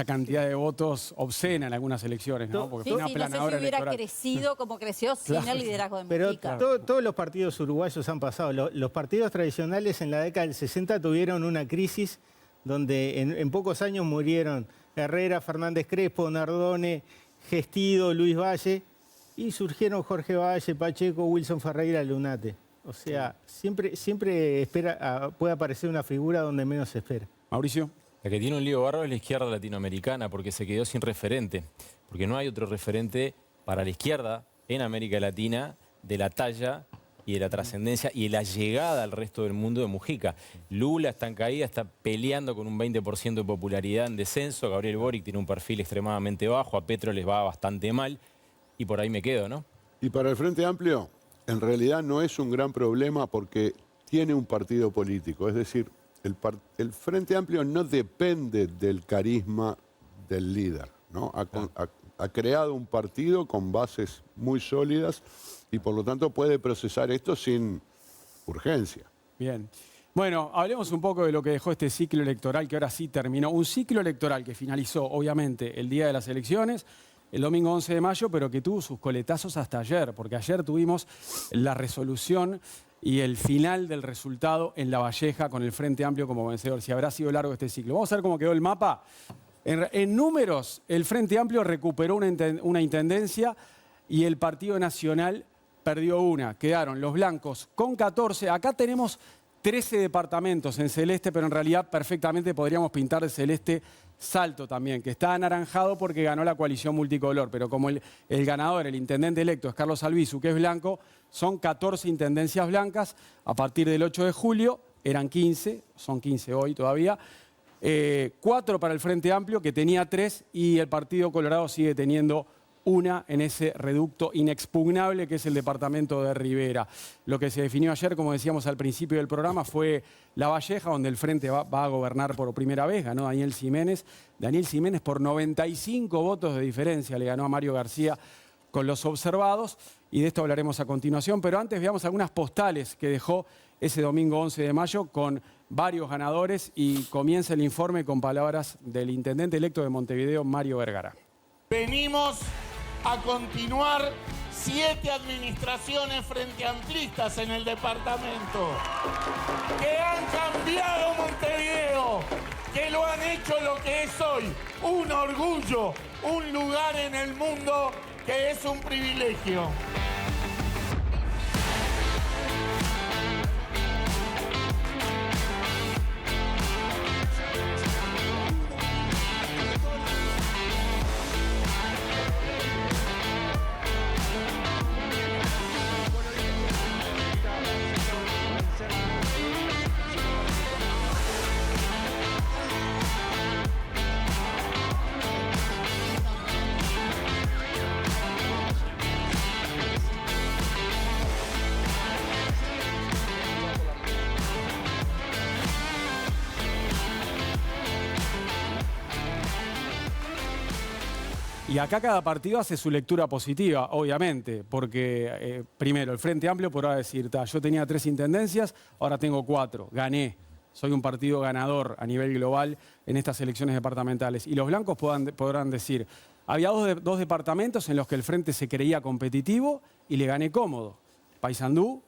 cantidad de votos obscena en algunas elecciones, ¿no? Porque fue una no sé si planadora hubiera electoral. crecido como creció sin el liderazgo de Mujica. Pero todos los partidos uruguayos han pasado. Los partidos tradicionales en la década del 60 tuvieron una crisis donde en pocos años murieron Herrera, Fernández Crespo, Nardone, Gestido, Luis Valle, y surgieron Jorge Valle, Pacheco, Wilson Ferreira, Lunate. O sea, siempre puede aparecer una figura donde menos se espera. Mauricio. La que tiene un lío bárbaro es la izquierda latinoamericana, porque se quedó sin referente. Porque no hay otro referente para la izquierda en América Latina de la talla y de la trascendencia y de la llegada al resto del mundo de Mujica. Lula está en caída, está peleando con un 20% de popularidad en descenso. Gabriel Boric tiene un perfil extremadamente bajo, a Petro les va bastante mal. Y por ahí me quedo, ¿no? Y para el Frente Amplio, en realidad no es un gran problema porque tiene un partido político. Es decir, el Frente Amplio no depende del carisma del líder, ¿no? Ha creado un partido con bases muy sólidas y por lo tanto puede procesar esto sin urgencia. Bien. Bueno, hablemos un poco de lo que dejó este ciclo electoral que ahora sí terminó. Un ciclo electoral que finalizó, obviamente, el día de las elecciones, el domingo 11 de mayo, pero que tuvo sus coletazos hasta ayer, porque ayer tuvimos la resolución y el final del resultado en La Valleja con el Frente Amplio como vencedor. Si habrá sido largo este ciclo. Vamos a ver cómo quedó el mapa. En números, el Frente Amplio recuperó una intendencia y el Partido Nacional perdió una. Quedaron los blancos con 14. Acá tenemos 13 departamentos en celeste, pero en realidad perfectamente podríamos pintar de celeste Salto también, que está anaranjado porque ganó la coalición multicolor, pero como el ganador, el intendente electo, es Carlos Albizu, que es blanco, son 14 intendencias blancas. A partir del 8 de julio eran 15, son 15 hoy todavía. 4 para el Frente Amplio, que tenía 3, y el Partido Colorado sigue teniendo una en ese reducto inexpugnable que es el departamento de Rivera. Lo que se definió ayer, como decíamos al principio del programa, fue La Valleja, donde el Frente va a gobernar por primera vez. Ganó Daniel Ximénez. Daniel Ximénez por 95 votos de diferencia le ganó a Mario García con los observados. Y de esto hablaremos a continuación. Pero antes veamos algunas postales que dejó ese domingo 11 de mayo con varios ganadores. Y comienza el informe con palabras del intendente electo de Montevideo, Mario Vergara. Venimos a continuar 7 administraciones frente amplistas en el departamento que han cambiado Montevideo, que lo han hecho lo que es hoy, un orgullo, un lugar en el mundo que es un privilegio. Y acá cada partido hace su lectura positiva, obviamente, porque primero el Frente Amplio podrá decir, yo tenía 3 intendencias, ahora tengo 4, gané, soy un partido ganador a nivel global en estas elecciones departamentales. Y los blancos podrán decir, había dos departamentos en los que el Frente se creía competitivo y le gané cómodo, Paysandú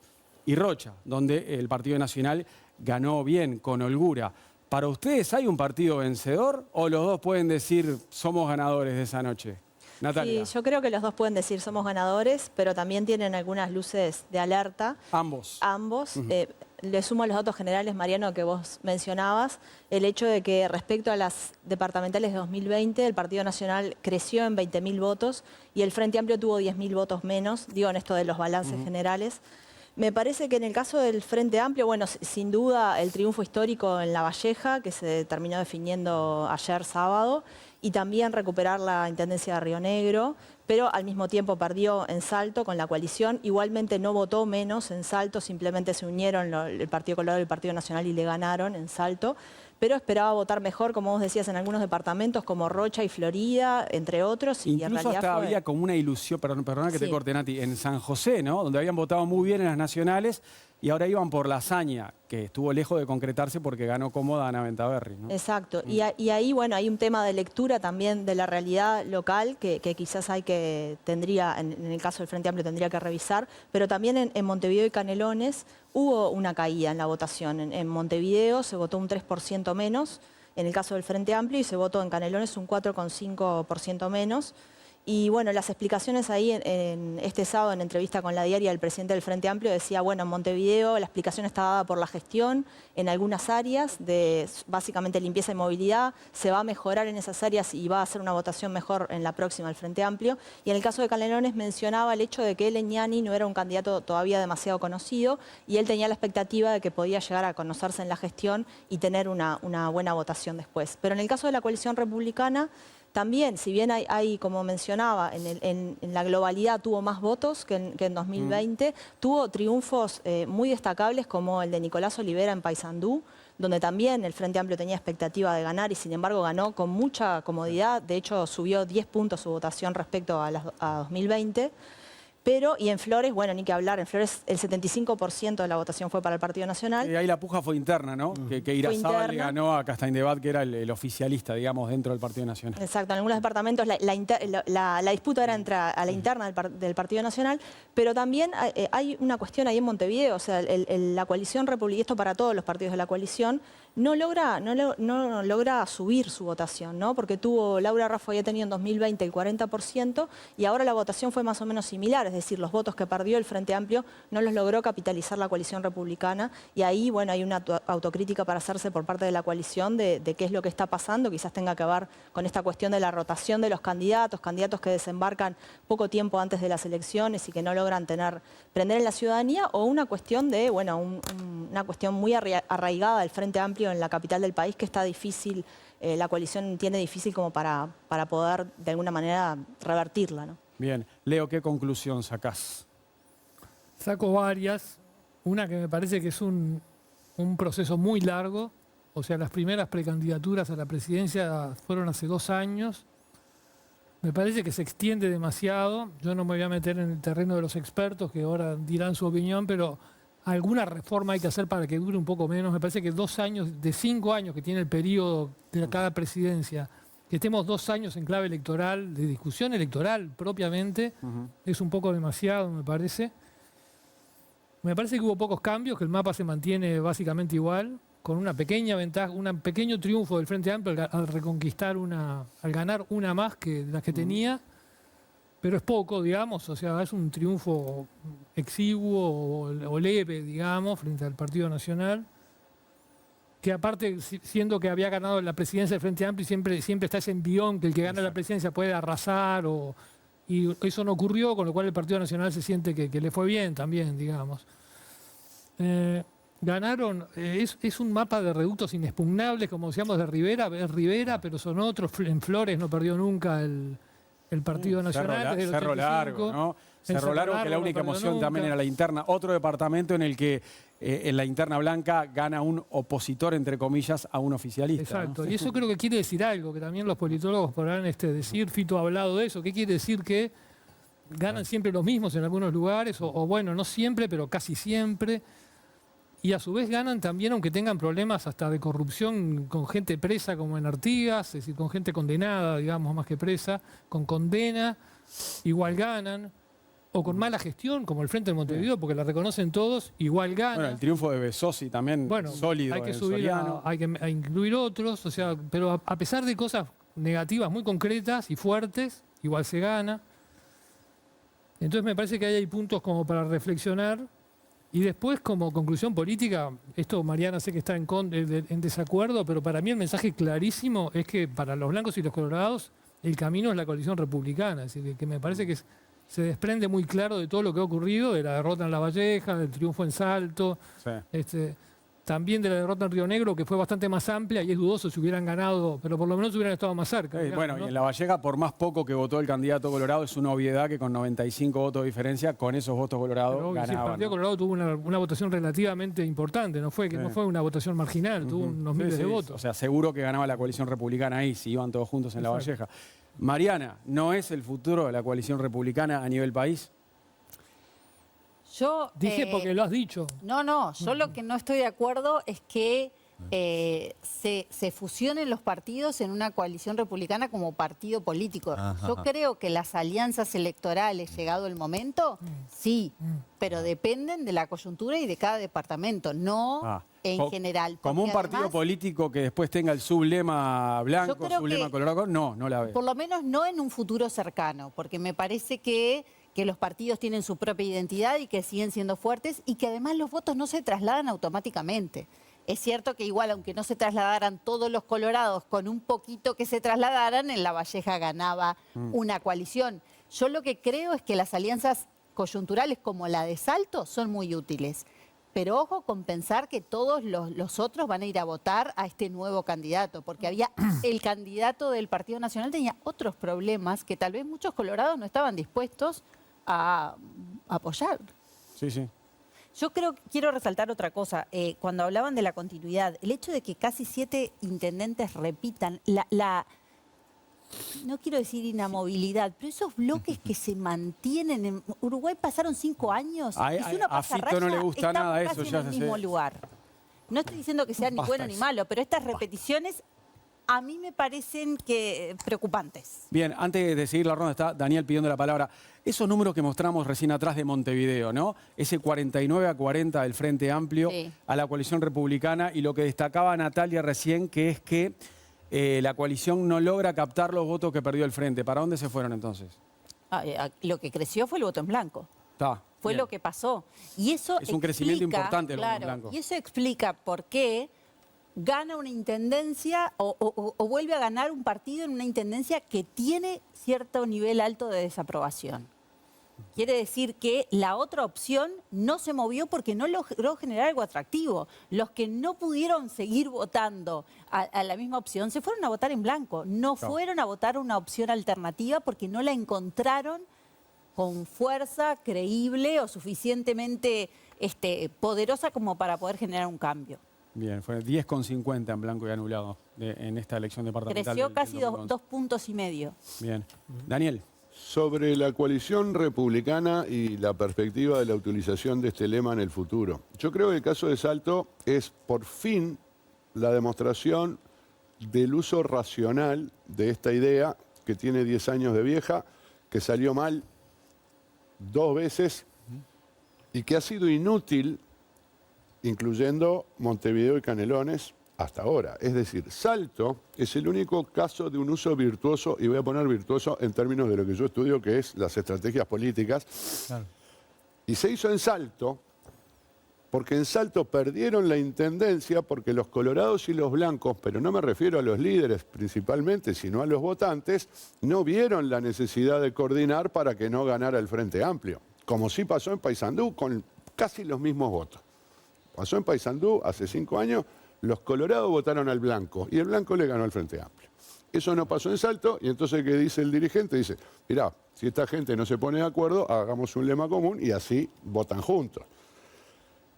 y Rocha, donde el Partido Nacional ganó bien, con holgura. ¿Para ustedes hay un partido vencedor o los dos pueden decir somos ganadores de esa noche? Natalia. Sí, yo creo que los dos pueden decir somos ganadores, pero también tienen algunas luces de alerta. Ambos. Ambos. Le sumo a los datos generales, Mariano, que vos mencionabas, el hecho de que respecto a las departamentales de 2020, el Partido Nacional creció en 20.000 votos y el Frente Amplio tuvo 10.000 votos menos, digo en esto de los balances generales. Me parece que en el caso del Frente Amplio, bueno, sin duda el triunfo histórico en La Valleja, que se terminó definiendo ayer sábado, y también recuperar la Intendencia de Río Negro, pero al mismo tiempo perdió en Salto con la coalición. Igualmente no votó menos en Salto, simplemente se unieron el Partido Colorado y el Partido Nacional y le ganaron en Salto. Pero esperaba votar mejor, como vos decías, en algunos departamentos como Rocha y Florida, entre otros. Y en Incluso realidad hasta fue... había como una ilusión, perdona que te Sí. corte, Nati, en San José, ¿no? Donde habían votado muy bien en las nacionales y ahora iban por la hazaña, que estuvo lejos de concretarse porque ganó cómoda Ana Bentaberri, ¿no? Exacto. Y ahí, bueno, hay un tema de lectura también de la realidad local que quizás tendría, en el caso del Frente Amplio, tendría que revisar, pero también en Montevideo y Canelones hubo una caída en la votación. En Montevideo se votó un 3% menos, en el caso del Frente Amplio, y se votó en Canelones un 4,5% menos. Y bueno, las explicaciones ahí en este sábado en entrevista con La Diaria, el presidente del Frente Amplio decía, bueno, en Montevideo la explicación está dada por la gestión en algunas áreas de básicamente limpieza y movilidad, se va a mejorar en esas áreas y va a hacer una votación mejor en la próxima del Frente Amplio. Y en el caso de Canelones mencionaba el hecho de que Leñani no era un candidato todavía demasiado conocido y él tenía la expectativa de que podía llegar a conocerse en la gestión y tener una buena votación después. Pero en el caso de la coalición republicana, también, si bien hay como mencionaba, en la globalidad tuvo más votos que en 2020, tuvo triunfos muy destacables como el de Nicolás Olivera en Paysandú, donde también el Frente Amplio tenía expectativa de ganar y sin embargo ganó con mucha comodidad. De hecho, subió 10 puntos su votación respecto a 2020. Y en Flores, bueno, ni que hablar, en Flores el 75% de la votación fue para el Partido Nacional. Ahí la puja fue interna, ¿no? Que Irazábal le ganó a Castañdebat, que era el oficialista, digamos, dentro del Partido Nacional. Exacto, en algunos departamentos la disputa era a la interna del Partido Nacional, pero también hay una cuestión ahí en Montevideo, o sea, la coalición republicana, esto para todos los partidos de la coalición, no logra subir su votación, ¿no? Porque Laura Raffo había tenido en 2020 el 40% y ahora la votación fue más o menos similar, es decir, los votos que perdió el Frente Amplio no los logró capitalizar la coalición republicana y ahí, bueno, hay una autocrítica para hacerse por parte de la coalición de qué es lo que está pasando, quizás tenga que ver con esta cuestión de la rotación de los candidatos que desembarcan poco tiempo antes de las elecciones y que no logran prender en la ciudadanía, o una cuestión de, bueno, una cuestión muy arraigada del Frente Amplio en la capital del país que está difícil, la coalición entiende difícil como para poder de alguna manera revertirla, ¿no? Bien. Leo, ¿qué conclusión sacás? Saco varias. Una que me parece que es un proceso muy largo. O sea, las primeras precandidaturas a la presidencia fueron hace 2 años. Me parece que se extiende demasiado. Yo no me voy a meter en el terreno de los expertos que ahora dirán su opinión, pero alguna reforma hay que hacer para que dure un poco menos. Me parece que 2 años, de 5 años que tiene el periodo de cada presidencia, que estemos 2 años en clave electoral, de discusión electoral propiamente, es un poco demasiado, me parece. Me parece que hubo pocos cambios, que el mapa se mantiene básicamente igual, con una pequeña ventaja, un pequeño triunfo del Frente Amplio al reconquistar al ganar una más que las que tenía, pero es poco, digamos, o sea, es un triunfo exiguo o leve, digamos, frente al Partido Nacional, que aparte, siendo que había ganado la presidencia del Frente Amplio, siempre está ese envión que el que gana la presidencia puede arrasar, y eso no ocurrió, con lo cual el Partido Nacional se siente que le fue bien también, digamos. Ganaron, es un mapa de reductos inexpugnables, como decíamos, de Rivera, es Rivera, pero son otros. En Flores no perdió nunca el Partido Nacional. Cerro Largo, ¿no? Cerro Largo, que la única emoción también era la interna. Otro departamento en el que en la interna blanca gana un opositor, entre comillas, a un oficialista. Exacto, ¿no? y eso creo que quiere decir algo, que también los politólogos podrán decir, Fito ha hablado de eso, ¿qué quiere decir? Que ganan siempre los mismos en algunos lugares, o bueno, no siempre, pero casi siempre. Y a su vez ganan también, aunque tengan problemas hasta de corrupción con gente presa como en Artigas, es decir, con gente condenada, digamos, más que presa, con condena, igual ganan. O con mala gestión, como el Frente de Montevideo, porque la reconocen todos, igual ganan. Bueno, el triunfo de Besosi también, sólido. Hay que subir hay que incluir otros, o sea, pero a pesar de cosas negativas muy concretas y fuertes, igual se gana. Entonces me parece que ahí hay puntos como para reflexionar. Y después, como conclusión política, esto Mariana sé que está en desacuerdo, pero para mí el mensaje clarísimo es que para los blancos y los colorados el camino es la coalición republicana. Es decir, que me parece que se desprende muy claro de todo lo que ha ocurrido, de la derrota en La Valleja, del triunfo en Salto. Sí. también de la derrota en Río Negro, que fue bastante más amplia y es dudoso si hubieran ganado, pero por lo menos hubieran estado más cerca. Digamos, bueno, ¿no? y en La Valleja, por más poco que votó el candidato Colorado, es una obviedad que con 95 votos de diferencia, con esos votos Colorado Pero, sí, el ganaban. Partido Colorado tuvo una votación relativamente importante, no fue una votación marginal, tuvo unos miles de votos. O sea, seguro que ganaba la coalición republicana ahí, si iban todos juntos en La Valleja. Mariana, ¿no es el futuro de la coalición republicana a nivel país? Yo, Dije porque lo has dicho. No, yo lo que no estoy de acuerdo es que se fusionen los partidos en una coalición republicana como partido político. Yo creo que las alianzas electorales, llegado el momento, sí, pero dependen de la coyuntura y de cada departamento, no en general. Como un partido además, político que después tenga el sublema blanco, Yo creo sublema que- colorado, no la veo. por lo menos no en un futuro cercano, porque me parece que los partidos tienen su propia identidad y que siguen siendo fuertes y que además los votos no se trasladan automáticamente. Es cierto que igual, aunque no se trasladaran todos los colorados, con un poquito que se trasladaran, en La Valleja ganaba una coalición. Yo lo que creo es que las alianzas coyunturales como la de Salto son muy útiles. Pero ojo con pensar que todos los otros van a ir a votar a este nuevo candidato, porque el candidato del Partido Nacional tenía otros problemas que tal vez muchos colorados no estaban dispuestos a apoyar. Sí, sí. Yo quiero resaltar otra cosa. Cuando hablaban de la continuidad, el hecho de que casi 7 intendentes repitan no quiero decir inamovilidad, pero esos bloques que se mantienen en Uruguay pasaron 5 años y si uno a pasa Fito no le raya, gusta estamos nada casi eso, ya en el se mismo sé. lugar. No estoy diciendo que sea ni Basta bueno ni eso. malo, pero estas repeticiones a mí me parecen preocupantes. Bien, antes de seguir la ronda está Daniel pidiendo la palabra. Esos números que mostramos recién atrás de Montevideo, ¿no? Ese 49-40 del Frente Amplio Sí. a la coalición republicana y lo que destacaba Natalia recién, que es que la coalición no logra captar los votos que perdió el Frente. ¿Para dónde se fueron entonces? Lo que creció fue el voto en blanco. Está. Fue bien. lo que pasó. Y eso Es un crecimiento explica, importante el voto en claro, blanco. y eso explica por qué gana una intendencia o vuelve a ganar un partido en una intendencia que tiene cierto nivel alto de desaprobación. Quiere decir que la otra opción no se movió porque no logró generar algo atractivo. Los que no pudieron seguir votando a la misma opción se fueron a votar en blanco. No fueron a votar una opción alternativa porque no la encontraron con fuerza creíble o suficientemente poderosa como para poder generar un cambio. Bien, fue 10,50 en blanco y anulado en esta elección departamental. Creció del casi 2011. 2,5 puntos. Bien. Daniel. Sobre la coalición republicana y la perspectiva de la utilización de este lema en el futuro. Yo creo que el caso de Salto es por fin la demostración del uso racional de esta idea que tiene 10 años de vieja, que salió mal 2 veces y que ha sido inútil, incluyendo Montevideo y Canelones, hasta ahora. Es decir, Salto es el único caso de un uso virtuoso, y voy a poner virtuoso en términos de lo que yo estudio, que es las estrategias políticas. Claro. Y se hizo en Salto, porque en Salto perdieron la intendencia, porque los colorados y los blancos, pero no me refiero a los líderes principalmente, sino a los votantes, no vieron la necesidad de coordinar para que no ganara el Frente Amplio, como sí pasó en Paysandú con casi los mismos votos. Pasó en Paysandú hace 5 años, los colorados votaron al blanco y el blanco le ganó al Frente Amplio. Eso no pasó en Salto y entonces ¿qué dice el dirigente? Dice, mirá, si esta gente no se pone de acuerdo, hagamos un lema común y así votan juntos.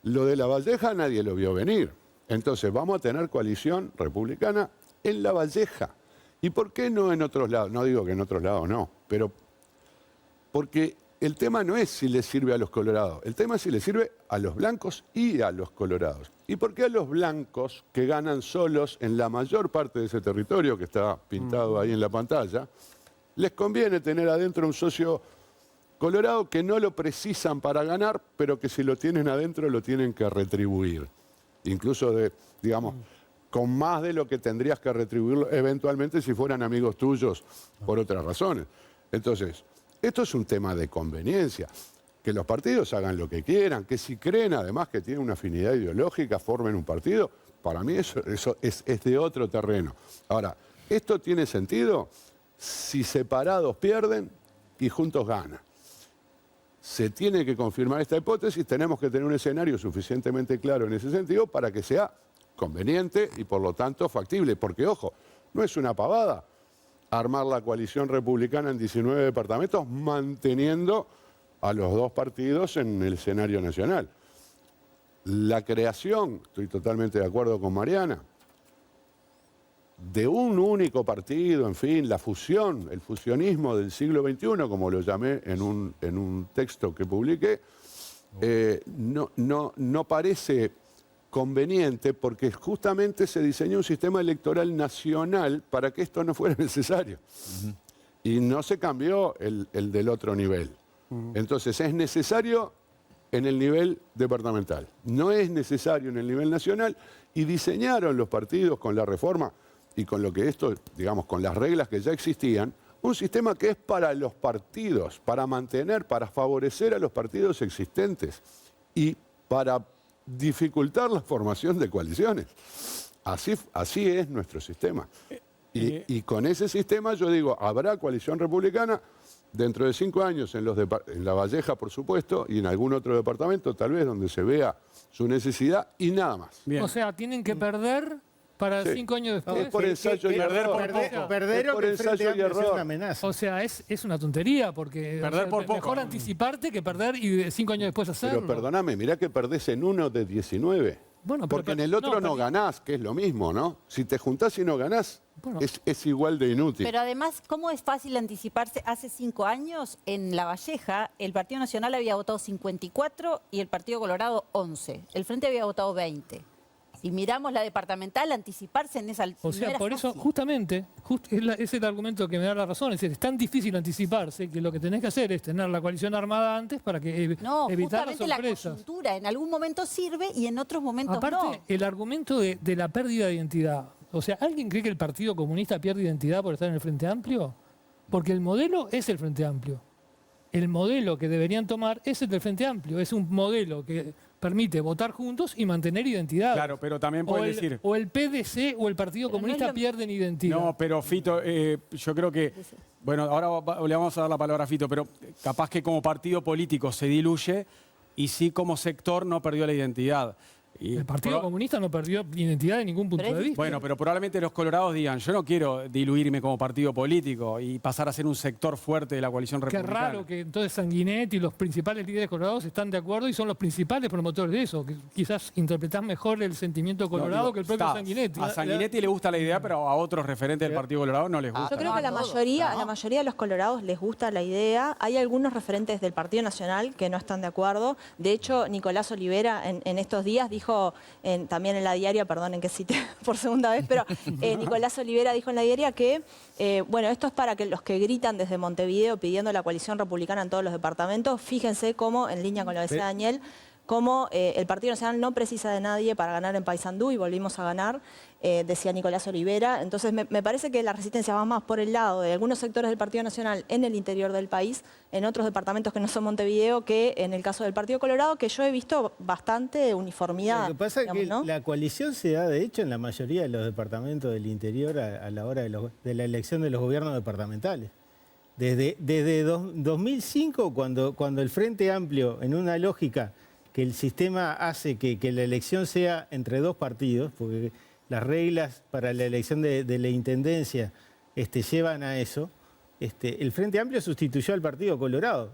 Lo de La Valleja nadie lo vio venir. Entonces vamos a tener coalición republicana en La Valleja. ¿Y por qué no en otros lados? No digo que en otros lados no, pero porque el tema no es si le sirve a los colorados, el tema es si le sirve a los blancos y a los colorados. ¿Y por qué a los blancos, que ganan solos en la mayor parte de ese territorio que está pintado ahí en la pantalla, les conviene tener adentro un socio colorado que no lo precisan para ganar, pero que si lo tienen adentro lo tienen que retribuir? Incluso con más de lo que tendrías que retribuirlo eventualmente si fueran amigos tuyos por otras razones. Entonces, esto es un tema de conveniencia. Que los partidos hagan lo que quieran, que si creen además que tienen una afinidad ideológica, formen un partido, para mí eso es de otro terreno. Ahora, ¿esto tiene sentido si separados pierden y juntos ganan? se tiene que confirmar esta hipótesis, tenemos que tener un escenario suficientemente claro en ese sentido para que sea conveniente y por lo tanto factible. Porque, ojo, no es una pavada armar la coalición republicana en 19 departamentos manteniendo a los dos partidos en el escenario nacional. La creación, estoy totalmente de acuerdo con Mariana, de un único partido, en fin, la fusión, el fusionismo del siglo XXI, como lo llamé en un texto que publiqué, no parece conveniente porque justamente se diseñó un sistema electoral nacional para que esto no fuera necesario. Y no se cambió el del otro nivel. Entonces es necesario en el nivel departamental, no es necesario en el nivel nacional, y diseñaron los partidos con la reforma y con lo que esto, digamos, con las reglas que ya existían, un sistema que es para los partidos, para mantener, para favorecer a los partidos existentes y para dificultar la formación de coaliciones. Así es nuestro sistema. Y con ese sistema yo digo, habrá coalición republicana dentro de 5 años en La Valleja, por supuesto, y en algún otro departamento, tal vez, donde se vea su necesidad y nada más. O sea, tienen que perder para 5 años después. Es por ensayo y error. Perder por ensayo y error. Una amenaza. O sea, es una tontería, porque Perder por poco. mejor anticiparte que perder y 5 años después hacerlo. Pero perdóname, mirá que perdés en uno de 19. Bueno, porque en el otro no ganás, que es lo mismo, ¿no? Si te juntás y no ganás, es igual de inútil. Pero además, ¿cómo es fácil anticiparse? Hace 5 años, en La Valleja, el Partido Nacional había votado 54 y el Partido Colorado 11. El Frente había votado 20. Si miramos la departamental, anticiparse en esa... O sea, por eso, justamente, es el argumento que me da la razón. Es decir, es tan difícil anticiparse que lo que tenés que hacer es tener la coalición armada antes para que evitar las justamente la sorpresas. coyuntura en algún momento sirve y en otros momentos Aparte, no. el argumento de la pérdida de identidad. O sea, ¿alguien cree que el Partido Comunista pierde identidad por estar en el Frente Amplio? Porque el modelo es el Frente Amplio. El modelo que deberían tomar es el del Frente Amplio. Es un modelo que permite votar juntos y mantener identidad. Claro, pero también pueden decir... O el PDC o el Partido Comunista pierden identidad. No, pero Fito, yo creo que... Bueno, ahora le vamos a dar la palabra a Fito, pero capaz que como partido político se diluye y sí como sector no perdió la identidad. El Partido Comunista no perdió identidad de ningún punto de vista. Bueno, pero probablemente los colorados digan, yo no quiero diluirme como partido político y pasar a ser un sector fuerte de la coalición Qué republicana. raro que entonces Sanguinetti y los principales líderes colorados están de acuerdo y son los principales promotores de eso. Que quizás interpretás mejor el sentimiento colorado que el propio Sanguinetti. A Sanguinetti le gusta la idea, pero a otros referentes del Partido Colorado no les gusta. Yo creo que a la mayoría de los colorados les gusta la idea. Hay algunos referentes del Partido Nacional que no están de acuerdo. De hecho, Nicolás Olivera en estos días dijo, también en La Diaria, perdonen que cite por segunda vez, pero Nicolás Olivera dijo en La Diaria que, bueno, esto es para que los que gritan desde Montevideo pidiendo la coalición republicana en todos los departamentos, fíjense cómo, en línea con lo que decía Daniel, cómo el Partido Nacional no precisa de nadie para ganar en Paysandú y volvimos a ganar, decía Nicolás Olivera. Entonces me parece que la resistencia va más por el lado de algunos sectores del Partido Nacional en el interior del país, en otros departamentos que no son Montevideo, que en el caso del Partido Colorado, que yo he visto bastante uniformidad. Lo que pasa es que ¿no? la coalición se da, de hecho, en la mayoría de los departamentos del interior a la hora de la elección de los gobiernos departamentales. Desde 2005, cuando el Frente Amplio, en una lógica que el sistema hace que la elección sea entre dos partidos, porque las reglas para la elección de la intendencia llevan a eso, el Frente Amplio sustituyó al Partido Colorado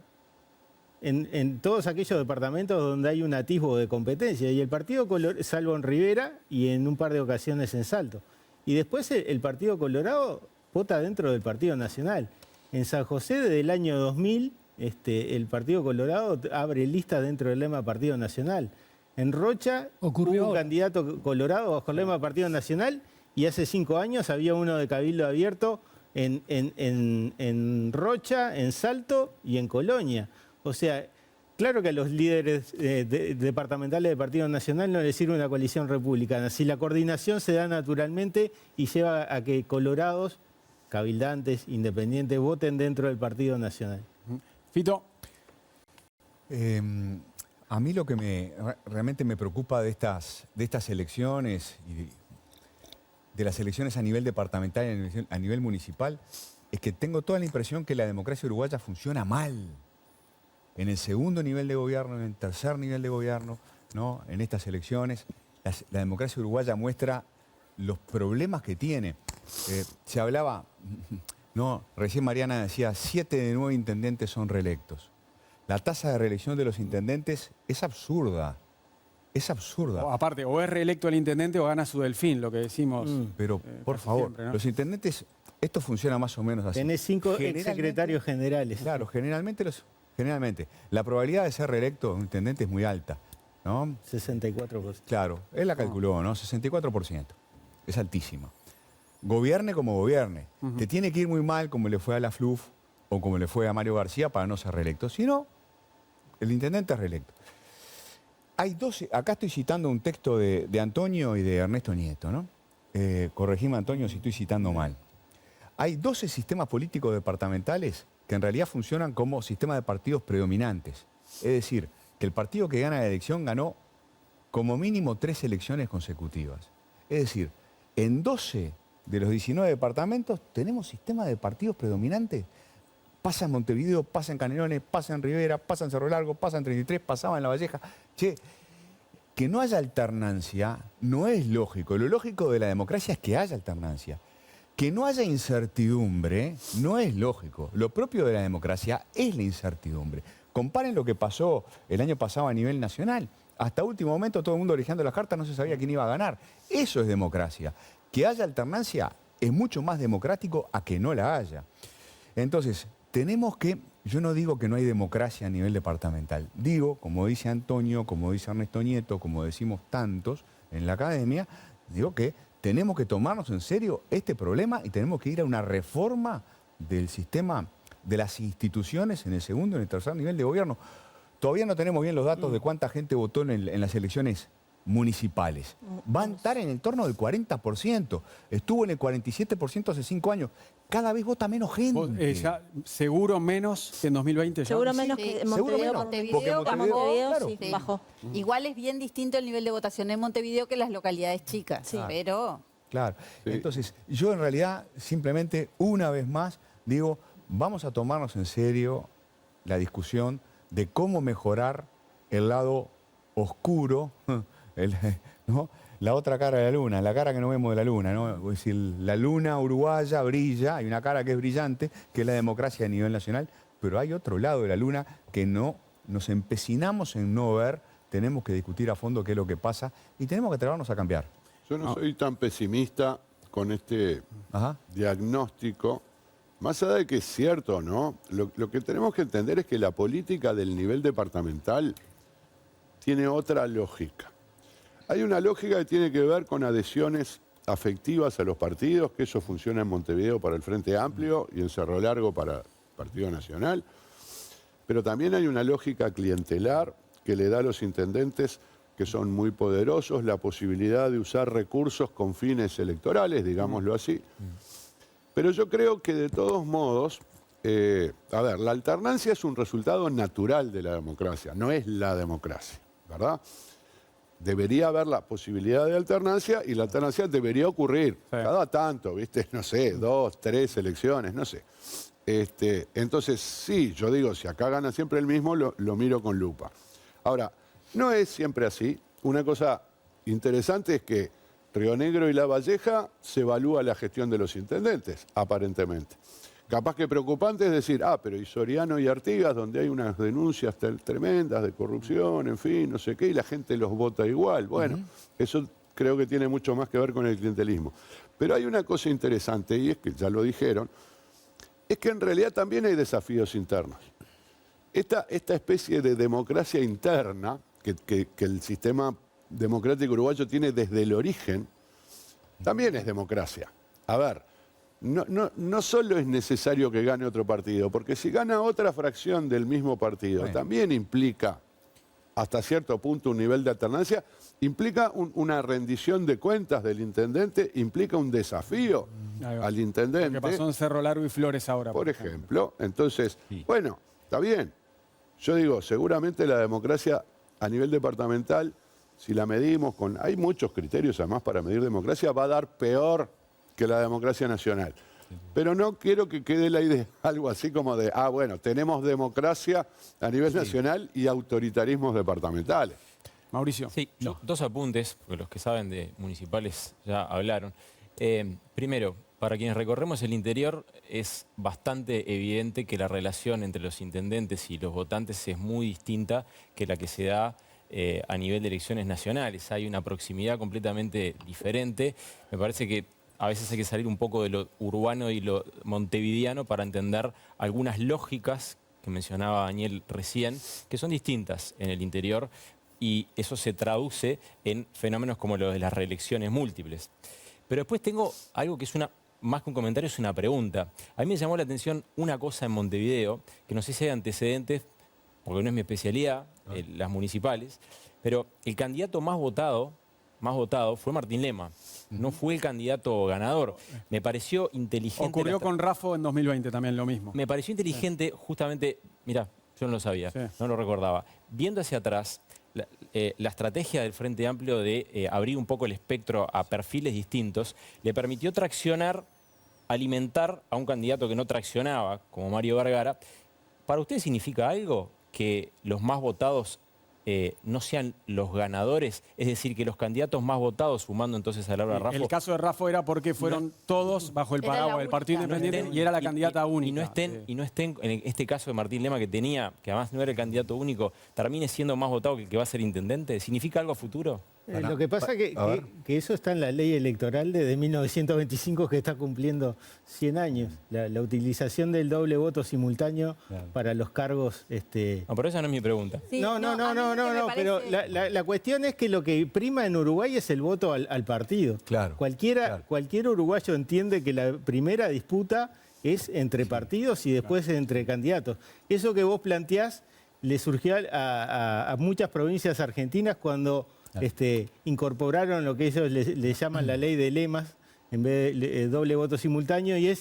en todos aquellos departamentos donde hay un atisbo de competencia, y el Partido Colorado, salvo en Rivera y en un par de ocasiones en Salto. Y después el Partido Colorado vota dentro del Partido Nacional. En San José, desde el año 2000, el Partido Colorado abre lista dentro del lema Partido Nacional. En Rocha hubo un candidato colorado bajo el lema Partido Nacional, y hace 5 años había uno de Cabildo Abierto en Rocha, en Salto y en Colonia. O sea, claro que a los líderes departamentales del Partido Nacional no les sirve una coalición republicana. Si la coordinación se da naturalmente y lleva a que colorados, cabildantes, independientes, voten dentro del Partido Nacional. Fito. A mí lo que realmente me preocupa de estas elecciones y de las elecciones a nivel departamental y a nivel municipal es que tengo toda la impresión que la democracia uruguaya funciona mal. en el segundo nivel de gobierno, en el tercer nivel de gobierno, ¿no? En estas elecciones. La democracia uruguaya muestra los problemas que tiene. Se hablaba, no, recién Mariana decía, 7 de 9 intendentes son reelectos. La tasa de reelección de los intendentes es absurda. Es absurda. Aparte, o es reelecto el intendente o gana su delfín, lo que decimos. Pero, por favor, siempre, ¿no? los intendentes, esto funciona más o menos así. Tenés 5 exsecretarios generales. Claro, generalmente. La probabilidad de ser reelecto de un intendente es muy alta, ¿no? 64%. Claro, él la calculó, ¿no? 64%. Es altísima. Gobierne como gobierne. Te tiene que ir muy mal como le fue a la FLUF o como le fue a Mario García para no ser reelecto. Si no, el intendente es reelecto. Hay 12, acá estoy citando un texto de Antonio y de Ernesto Nieto, ¿no? Corregime, Antonio, si estoy citando mal. Hay 12 sistemas políticos departamentales que en realidad funcionan como sistemas de partidos predominantes. Es decir, que el partido que gana la elección ganó como mínimo 3 elecciones consecutivas. Es decir, en 12 de los 19 departamentos tenemos sistemas de partidos predominantes. Pasa en Montevideo, pasa en Canelones, pasa en Rivera, pasa en Cerro Largo, pasa en 33, pasaba en La Valleja. Che, que no haya alternancia no es lógico. Lo lógico de la democracia es que haya alternancia. Que no haya incertidumbre no es lógico. Lo propio de la democracia es la incertidumbre. Comparen lo que pasó el año pasado a nivel nacional. Hasta último momento todo el mundo eligiendo las cartas, no se sabía quién iba a ganar. Eso es democracia. Que haya alternancia es mucho más democrático a que no la haya. Entonces, tenemos que, yo no digo que no hay democracia a nivel departamental. Digo, como dice Antonio, como dice Ernesto Nieto, como decimos tantos en la academia, digo que tenemos que tomarnos en serio este problema y tenemos que ir a una reforma del sistema, de las instituciones en el segundo y en el tercer nivel de gobierno. Todavía no tenemos bien los datos de cuánta gente votó en las elecciones municipales. Va a estar en el torno del 40%. Estuvo en el 47% hace 5 años. Cada vez vota menos gente. Ya, seguro menos que en 2020. Ya. Seguro menos que en Montevideo. Montevideo sí, bajó. Igual es bien distinto el nivel de votación en Montevideo que en las localidades chicas. Sí. Pero... Claro. Entonces, yo en realidad simplemente, una vez más, digo, vamos a tomarnos en serio la discusión de cómo mejorar el lado oscuro, ¿no? La otra cara de la luna, la cara que no vemos de la luna, ¿no? Es decir, la luna uruguaya brilla, hay una cara que es brillante, que es la democracia a nivel nacional, pero hay otro lado de la luna que no nos empecinamos en no ver, tenemos que discutir a fondo qué es lo que pasa y tenemos que atrevernos a cambiar. Yo no soy tan pesimista con este diagnóstico, más allá de que es cierto, ¿no? Lo que tenemos que entender es que la política del nivel departamental tiene otra lógica. Hay una lógica que tiene que ver con adhesiones afectivas a los partidos, que eso funciona en Montevideo para el Frente Amplio y en Cerro Largo para el Partido Nacional. Pero también hay una lógica clientelar que le da a los intendentes, que son muy poderosos, la posibilidad de usar recursos con fines electorales, digámoslo así. Pero yo creo que de todos modos, la alternancia es un resultado natural de la democracia, no es la democracia, ¿verdad? Debería haber la posibilidad de alternancia y la alternancia debería ocurrir cada tanto, ¿viste? No sé, 2, 3 elecciones, no sé. Entonces, sí, yo digo, si acá gana siempre el mismo, lo miro con lupa. Ahora, no es siempre así. Una cosa interesante es que Río Negro y La Valleja se evalúa la gestión de los intendentes, aparentemente. Capaz que preocupante es decir, pero y Soriano y Artigas, donde hay unas denuncias tremendas de corrupción, en fin, no sé qué, y la gente los vota igual. Bueno, eso creo que tiene mucho más que ver con el clientelismo. Pero hay una cosa interesante, y es que ya lo dijeron, es que en realidad también hay desafíos internos. Esta especie de democracia interna que el sistema democrático uruguayo tiene desde el origen, también es democracia. A ver, no solo es necesario que gane otro partido, porque si gana otra fracción del mismo partido, también implica, hasta cierto punto, un nivel de alternancia, implica una rendición de cuentas del intendente, implica un desafío al intendente. Lo que pasó en Cerro Largo y Flores ahora. Por ejemplo. Entonces, bueno, está bien. Yo digo, seguramente la democracia a nivel departamental, si la medimos hay muchos criterios además para medir democracia, va a dar peor que la democracia nacional. Pero no quiero que quede la idea algo así como de, bueno, tenemos democracia a nivel nacional y autoritarismos departamentales. Mauricio. Sí, dos apuntes, porque los que saben de municipales ya hablaron. Primero, para quienes recorremos el interior es bastante evidente que la relación entre los intendentes y los votantes es muy distinta que la que se da a nivel de elecciones nacionales. Hay una proximidad completamente diferente. Me parece que a veces hay que salir un poco de lo urbano y lo montevideano para entender algunas lógicas que mencionaba Daniel recién, que son distintas en el interior, y eso se traduce en fenómenos como los de las reelecciones múltiples. Pero después tengo algo que es más que un comentario, es una pregunta. A mí me llamó la atención una cosa en Montevideo, que no sé si hay antecedentes, porque no es mi especialidad, las municipales, pero el candidato más votado fue Martín Lema. No fue el candidato ganador. Me pareció inteligente. Ocurrió con Raffo en 2020 también lo mismo. Me pareció inteligente justamente, mirá, yo no lo sabía, no lo recordaba. Viendo hacia atrás, la estrategia del Frente Amplio de abrir un poco el espectro a perfiles distintos le permitió alimentar a un candidato que no traccionaba, como Mario Vergara. ¿Para usted significa algo que los más votados no sean los ganadores? Es decir, que los candidatos más votados, sumando entonces a Laura Raffo... El caso de Raffo era porque fueron todos bajo el paraguas del Partido Independiente y era la candidata única. Y no estén, en este caso de Martín Lema, que además no era el candidato único, termine siendo más votado que el que va a ser intendente. ¿Significa algo a futuro? Lo que pasa es que eso está en la ley electoral de 1925, que está cumpliendo 100 años. La utilización del doble voto simultáneo para los cargos... No, pero esa no es mi pregunta. Sí, no, pero la cuestión es que lo que prima en Uruguay es el voto al partido. Claro. Cualquier uruguayo entiende que la primera disputa es entre partidos y después entre candidatos. Eso que vos planteás le surgió a muchas provincias argentinas cuando... incorporaron lo que ellos le llaman la ley de lemas en vez de doble voto simultáneo, y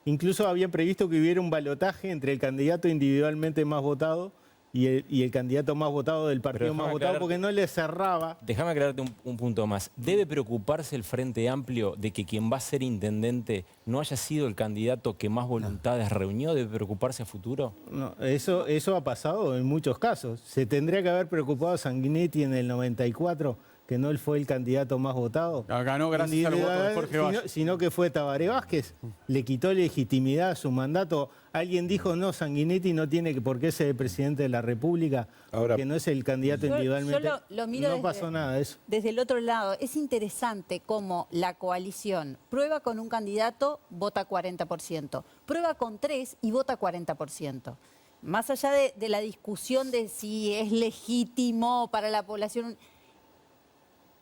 incluso habían previsto que hubiera un balotaje entre el candidato individualmente más votado y el candidato más votado del partido más votado, porque no le cerraba. Déjame aclararte un punto más. ¿Debe preocuparse el Frente Amplio de que quien va a ser intendente no haya sido el candidato que más voluntades reunió? ¿Debe preocuparse a futuro? No, eso ha pasado en muchos casos. Se tendría que haber preocupado Sanguinetti en el 94, que no él fue el candidato más votado. Ganó gracias al voto de Jorge Valle. Sino que fue Tabaré Vázquez. Le quitó legitimidad a su mandato. Alguien dijo, no, Sanguinetti no tiene por qué ser el presidente de la República, porque no es el candidato individualmente. Yo lo miro no pasó nada de eso. Desde el otro lado, es interesante cómo la coalición prueba con un candidato, vota 40%. Prueba con 3 y vota 40%. Más allá de la discusión de si es legítimo para la población...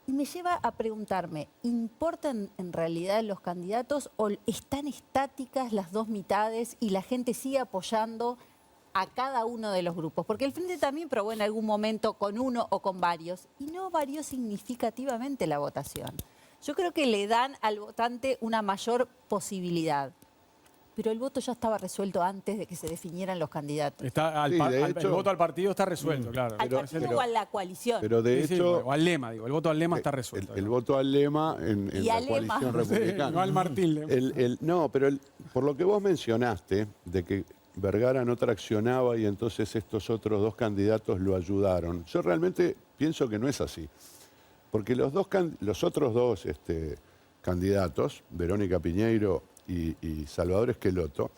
Y me lleva a preguntarme, ¿importan en realidad los candidatos o están estáticas las dos mitades y la gente sigue apoyando a cada uno de los grupos? Porque el Frente también probó en algún momento con uno o con varios y no varió significativamente la votación. Yo creo que le dan al votante una mayor posibilidad. Pero el voto ya estaba resuelto antes de que se definieran los candidatos. El voto al partido está resuelto, claro. ¿Al partido o a la coalición? Pero de hecho... o al Lema, digo. El voto al Lema está resuelto. El voto al Lema en la coalición republicana. No al Martín Lema. No, pero por lo que vos mencionaste, de que Vergara no traccionaba y entonces estos otros dos candidatos lo ayudaron. Yo realmente pienso que no es así. Porque los otros dos candidatos, Verónica Piñeiro y Salvador Esqueloto,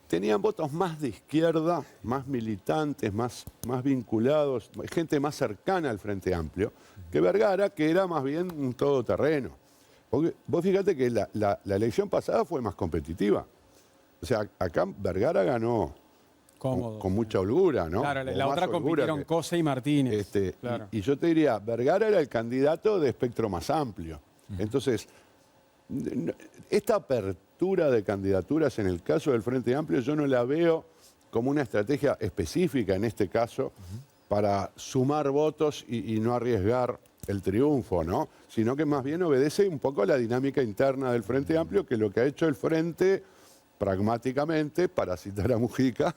tenían votos más de izquierda, más militantes, más vinculados, gente más cercana al Frente Amplio, que Vergara, que era más bien un todoterreno. Porque vos fíjate que la elección pasada fue más competitiva. O sea, acá Vergara ganó con mucha holgura, ¿no? Claro, la otra compitieron Cosa y Martínez. Claro. Y yo te diría, Vergara era el candidato de espectro más amplio. Entonces, esta apertura de candidaturas en el caso del Frente Amplio yo no la veo como una estrategia específica en este caso para sumar votos y no arriesgar el triunfo, ¿no? Sino que más bien obedece un poco a la dinámica interna del Frente Amplio, que lo que ha hecho el Frente pragmáticamente, para citar a Mujica,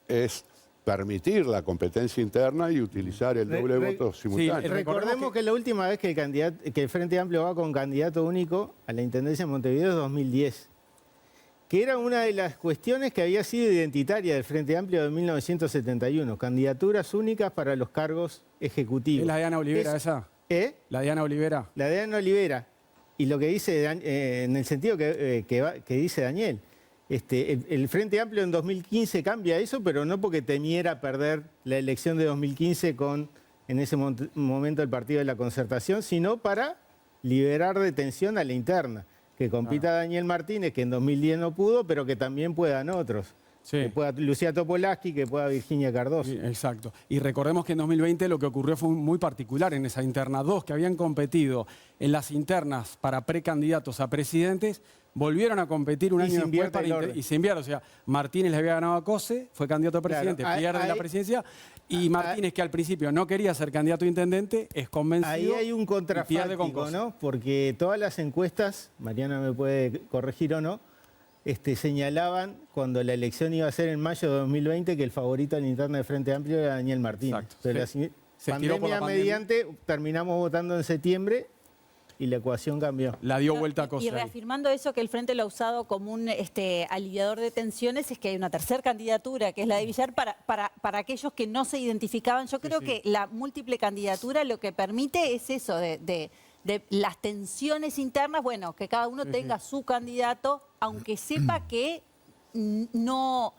es permitir la competencia interna y utilizar el doble voto simultáneo. Sí, recordemos que la última vez que el Frente Amplio va con candidato único a la Intendencia de Montevideo es 2010. que era una de las cuestiones que había sido identitaria del Frente Amplio de 1971, candidaturas únicas para los cargos ejecutivos. ¿Es la de Ana Olivera esa? ¿La de Ana Olivera? La de Ana Olivera. Y lo que dice, en el sentido que dice Daniel, el Frente Amplio en 2015 cambia eso, pero no porque temiera perder la elección de 2015 con, en ese momento, el Partido de la Concertación, sino para liberar de tensión a la interna. Que compita Daniel Martínez, que en 2010 no pudo, pero que también puedan otros. Sí. Que pueda Lucía Topolaski, que pueda Virginia Cardoso. Sí, exacto. Y recordemos que en 2020 lo que ocurrió fue muy particular en esa interna. Dos que habían competido en las internas para precandidatos a presidentes, volvieron a competir un año después y se invierte. O sea, Martínez le había ganado a Cose, fue candidato a presidente, pierde la presidencia, y Martínez, que al principio no quería ser candidato a intendente, es convencido. Ahí hay un contrafáctico, ¿no? Porque todas las encuestas, Mariana me puede corregir o no, señalaban cuando la elección iba a ser en mayo de 2020 que el favorito en la interna de Frente Amplio era Daniel Martínez. Exacto. Pero pandemia mediante, terminamos votando en septiembre y la ecuación cambió. La dio vuelta a Y reafirmando eso que el Frente lo ha usado como un aliviador de tensiones, es que hay una tercera candidatura, que es la de Villar, para aquellos que no se identificaban. Yo creo que la múltiple candidatura lo que permite es eso, de las tensiones internas, bueno, que cada uno tenga su candidato, aunque sepa que no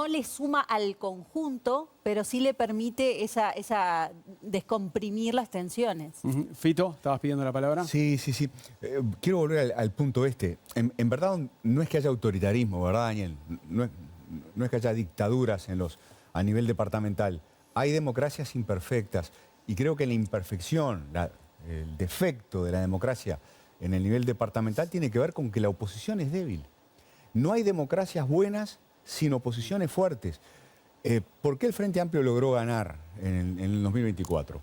le suma al conjunto, pero sí le permite esa descomprimir las tensiones. Fito, ¿estabas pidiendo la palabra? Sí. Quiero volver al punto este. En verdad no es que haya autoritarismo, ¿verdad, Daniel? No es que haya dictaduras a nivel departamental. Hay democracias imperfectas y creo que la imperfección, el defecto de la democracia en el nivel departamental tiene que ver con que la oposición es débil. No hay democracias buenas sin oposiciones fuertes. ¿Por qué el Frente Amplio logró ganar en el 2024?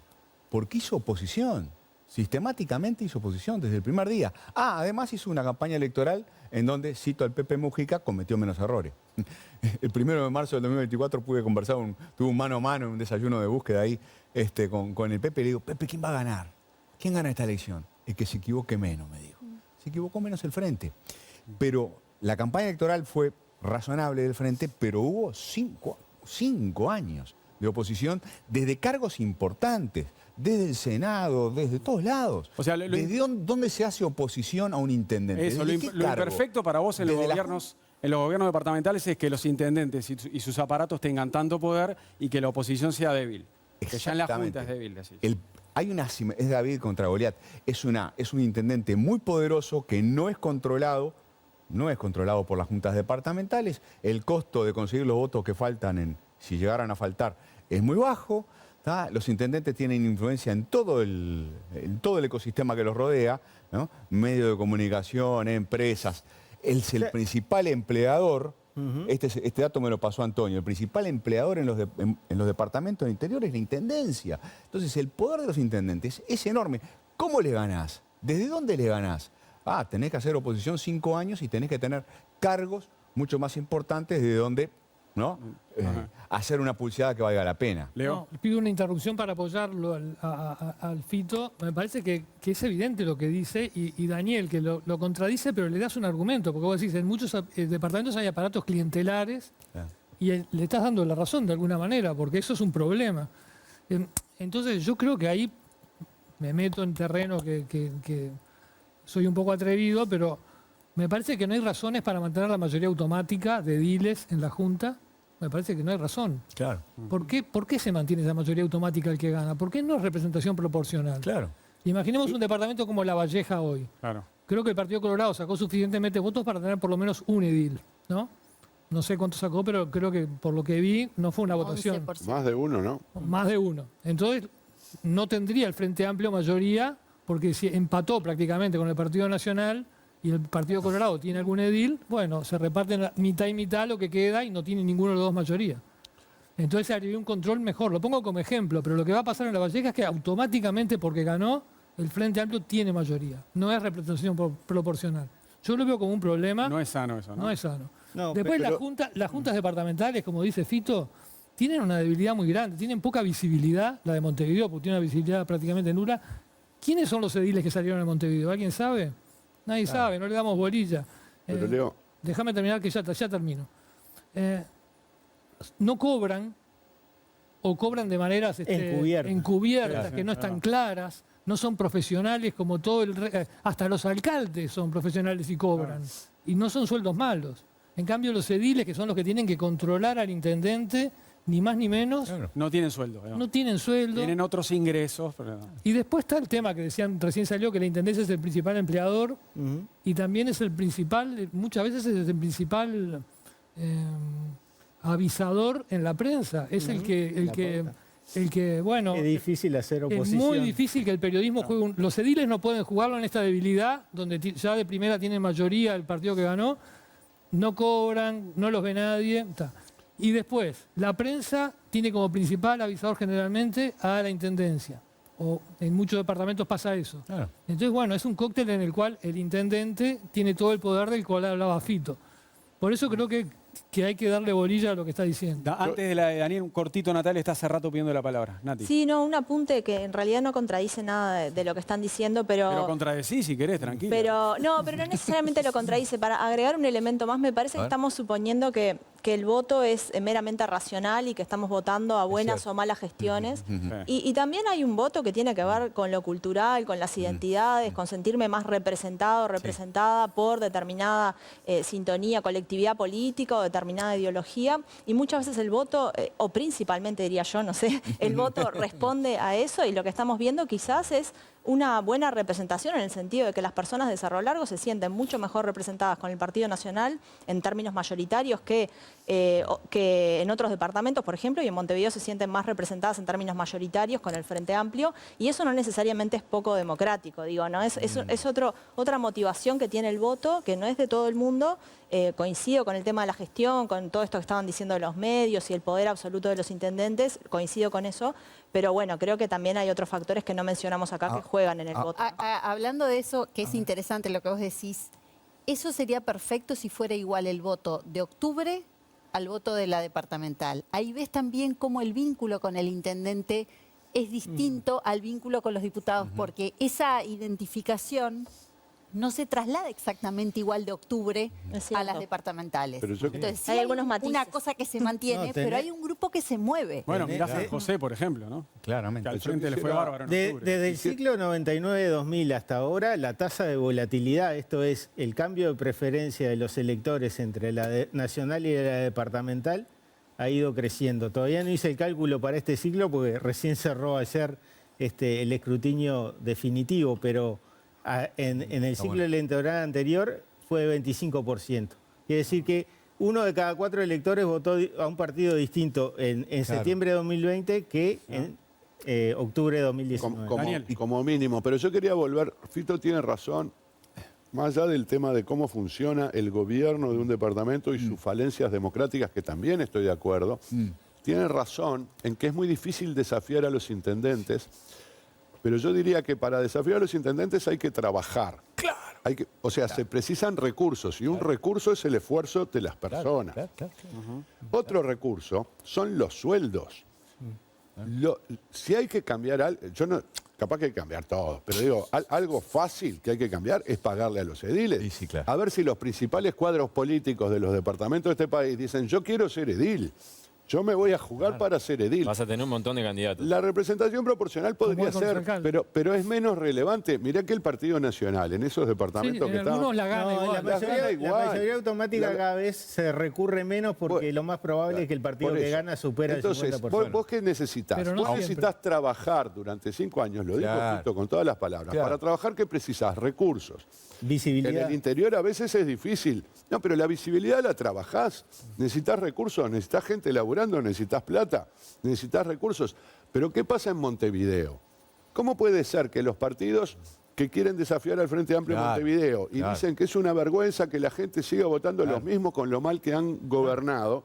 Porque hizo oposición. Sistemáticamente hizo oposición desde el primer día. Además hizo una campaña electoral en donde, cito al Pepe Mujica, cometió menos errores. El 1 de marzo del 2024 pude conversar, tuve un mano a mano, un desayuno de búsqueda ahí con el Pepe. Le digo, Pepe, ¿quién va a ganar? ¿Quién gana esta elección? El que se equivoque menos, me dijo. Se equivocó menos el Frente. Pero la campaña electoral fue razonable del Frente, pero hubo 5 años de oposición desde cargos importantes, desde el Senado, desde todos lados. O sea, ¿desde dónde se hace oposición a un intendente? Eso, lo imperfecto para vos en los gobiernos departamentales es que los intendentes y sus aparatos tengan tanto poder y que la oposición sea débil. Que ya en la Junta es débil, decís. Es David contra Goliat. Es un intendente muy poderoso que no es controlado por las juntas departamentales. El costo de conseguir los votos que faltan, si llegaran a faltar, es muy bajo. Los intendentes tienen influencia en todo el ecosistema que los rodea, ¿no? Medios de comunicación, empresas. Es el principal empleador. Este dato me lo pasó Antonio. El principal empleador en los departamentos de interior es la intendencia. Entonces, el poder de los intendentes es enorme. ¿Cómo le ganás? ¿Desde dónde le ganás? Tenés que hacer oposición 5 años y tenés que tener cargos mucho más importantes de donde, ¿no? Hacer una publicidad que valga la pena. No, pido una interrupción para apoyarlo al Fito. Me parece que es evidente lo que dice y Daniel, que lo contradice, pero le das un argumento, porque vos decís, en muchos departamentos hay aparatos clientelares y le estás dando la razón de alguna manera, porque eso es un problema. Entonces yo creo que ahí me meto en terreno que soy un poco atrevido, pero me parece que no hay razones para mantener la mayoría automática de ediles en la Junta. Me parece que no hay razón. Claro. ¿Por qué se mantiene esa mayoría automática el que gana? ¿Por qué no es representación proporcional? Claro. Imaginemos un departamento como La Valleja hoy. Claro. Creo que el Partido Colorado sacó suficientemente votos para tener por lo menos un edil, ¿no? No sé cuánto sacó, pero creo que por lo que vi no fue una votación. 11%. Más de uno, ¿no? Más de uno. Entonces no tendría el Frente Amplio mayoría porque si empató prácticamente con el Partido Nacional y el Partido Colorado tiene algún edil, bueno, se reparten mitad y mitad lo que queda y no tiene ninguno de los dos mayoría. Entonces habría un control mejor. Lo pongo como ejemplo, pero lo que va a pasar en La Valleja es que automáticamente, porque ganó, el Frente Amplio tiene mayoría. No es representación proporcional. Yo lo veo como un problema. No es sano eso, ¿no? No es sano. No, Después pero... las juntas departamentales, como dice Fito, tienen una debilidad muy grande, tienen poca visibilidad. La de Montevideo, porque tiene una visibilidad prácticamente nula. ¿Quiénes son los ediles que salieron de Montevideo? ¿Alguien sabe? Nadie sabe, no le damos bolilla. Pero Leo, déjame terminar que ya termino. No cobran o cobran de maneras encubiertas, Claro, que no están claro. claras, no son profesionales como hasta los alcaldes son profesionales y cobran. Y no son sueldos malos. En cambio, los ediles, que son los que tienen que controlar al intendente, ni más ni menos, No tienen sueldo. no tienen sueldo. Tienen otros ingresos. Pero... Y después está el tema que decían, recién salió, que la intendencia es el principal empleador y también es el principal, muchas veces es el principal avisador en la prensa. Es el que, bueno... Es difícil hacer oposición. Es muy difícil que el periodismo juegue Los ediles no pueden jugarlo en esta debilidad, donde ya de primera tiene mayoría el partido que ganó, no cobran, no los ve nadie. Y después, la prensa tiene como principal avisador generalmente a la intendencia. O en muchos departamentos pasa eso. Entonces, bueno, es un cóctel en el cual el intendente tiene todo el poder del cual hablaba Fito. Por eso creo que hay que darle bolilla a lo que está diciendo. Antes de la de Daniel, un cortito, Natalia, está hace rato pidiendo la palabra. Nati. Sí, no, un apunte que en realidad no contradice nada de lo que están diciendo, Pero contradecí si querés, tranquilo. Pero no necesariamente lo contradice. Para agregar un elemento más, me parece que estamos suponiendo que el voto es meramente racional y que estamos votando a buenas o malas gestiones. Y también hay un voto que tiene que ver con lo cultural, con las identidades, con sentirme más representado, representada por determinada sintonía, colectividad política o determinada ideología. Y muchas veces el voto, o principalmente diría yo, no sé, el voto responde a eso y lo que estamos viendo quizás es una buena representación en el sentido de que las personas de Cerro Largo se sienten mucho mejor representadas con el Partido Nacional en términos mayoritarios que en otros departamentos, por ejemplo, y en Montevideo se sienten más representadas en términos mayoritarios con el Frente Amplio, y eso no necesariamente es poco democrático, digo, ¿no? Es otra motivación que tiene el voto, que no es de todo el mundo. Coincido con el tema de la gestión, con todo esto que estaban diciendo los medios y el poder absoluto de los intendentes, coincido con eso, pero bueno, creo que también hay otros factores que no mencionamos acá que juegan en el voto. Hablando de eso, que es interesante lo que vos decís, eso sería perfecto si fuera igual el voto de octubre al voto de la departamental. Ahí ves también cómo el vínculo con el intendente es distinto al vínculo con los diputados, porque esa identificación no se traslada exactamente igual de octubre a las departamentales. Entonces, sí hay algunos matices. Una cosa que se mantiene, pero hay un grupo que se mueve. Bueno, mirá San José, por ejemplo, ¿no? Claramente. Que al frente le fue bárbaro en octubre. Desde el siglo 99-2000 hasta ahora, la tasa de volatilidad, esto es, el cambio de preferencia de los electores entre la nacional y la departamental, ha ido creciendo. Todavía no hice el cálculo para este siglo porque recién cerró ayer el escrutinio definitivo, pero en el ciclo electoral anterior fue de 25%. Quiere decir que 1 de cada 4 electores votó a un partido distinto en septiembre de 2020 que en octubre de 2019. Como mínimo. Pero yo quería volver, Fito tiene razón, más allá del tema de cómo funciona el gobierno de un departamento y sus falencias democráticas, que también estoy de acuerdo, tiene razón en que es muy difícil desafiar a los intendentes. Pero yo diría que para desafiar a los intendentes hay que trabajar. Claro. Se precisan recursos y un recurso es el esfuerzo de las personas. Otro recurso son los sueldos. Si hay que cambiar algo, capaz que hay que cambiar todo, pero digo, algo fácil que hay que cambiar es pagarle a los ediles. A ver si los principales cuadros políticos de los departamentos de este país dicen, yo quiero ser edil. Yo me voy a jugar para ser edil. Vas a tener un montón de candidatos. La representación proporcional podría ser, pero es menos relevante. Mirá que el Partido Nacional en esos departamentos que algunos la gana igual. La mayoría automática cada vez se recurre menos porque lo más probable es que el partido que gana supera el 50%. Entonces, ¿vos qué necesitas? Vos necesitas trabajar durante 5 años, lo digo Fito con todas las palabras. Para trabajar, ¿qué precisás? Recursos. Visibilidad. En el interior a veces es difícil. No, pero la visibilidad la trabajás. Necesitas recursos, necesitas gente laburando, necesitas plata, necesitas recursos. Pero ¿qué pasa en Montevideo? ¿Cómo puede ser que los partidos que quieren desafiar al Frente Amplio en Montevideo y dicen que es una vergüenza que la gente siga votando los mismos con lo mal que han gobernado,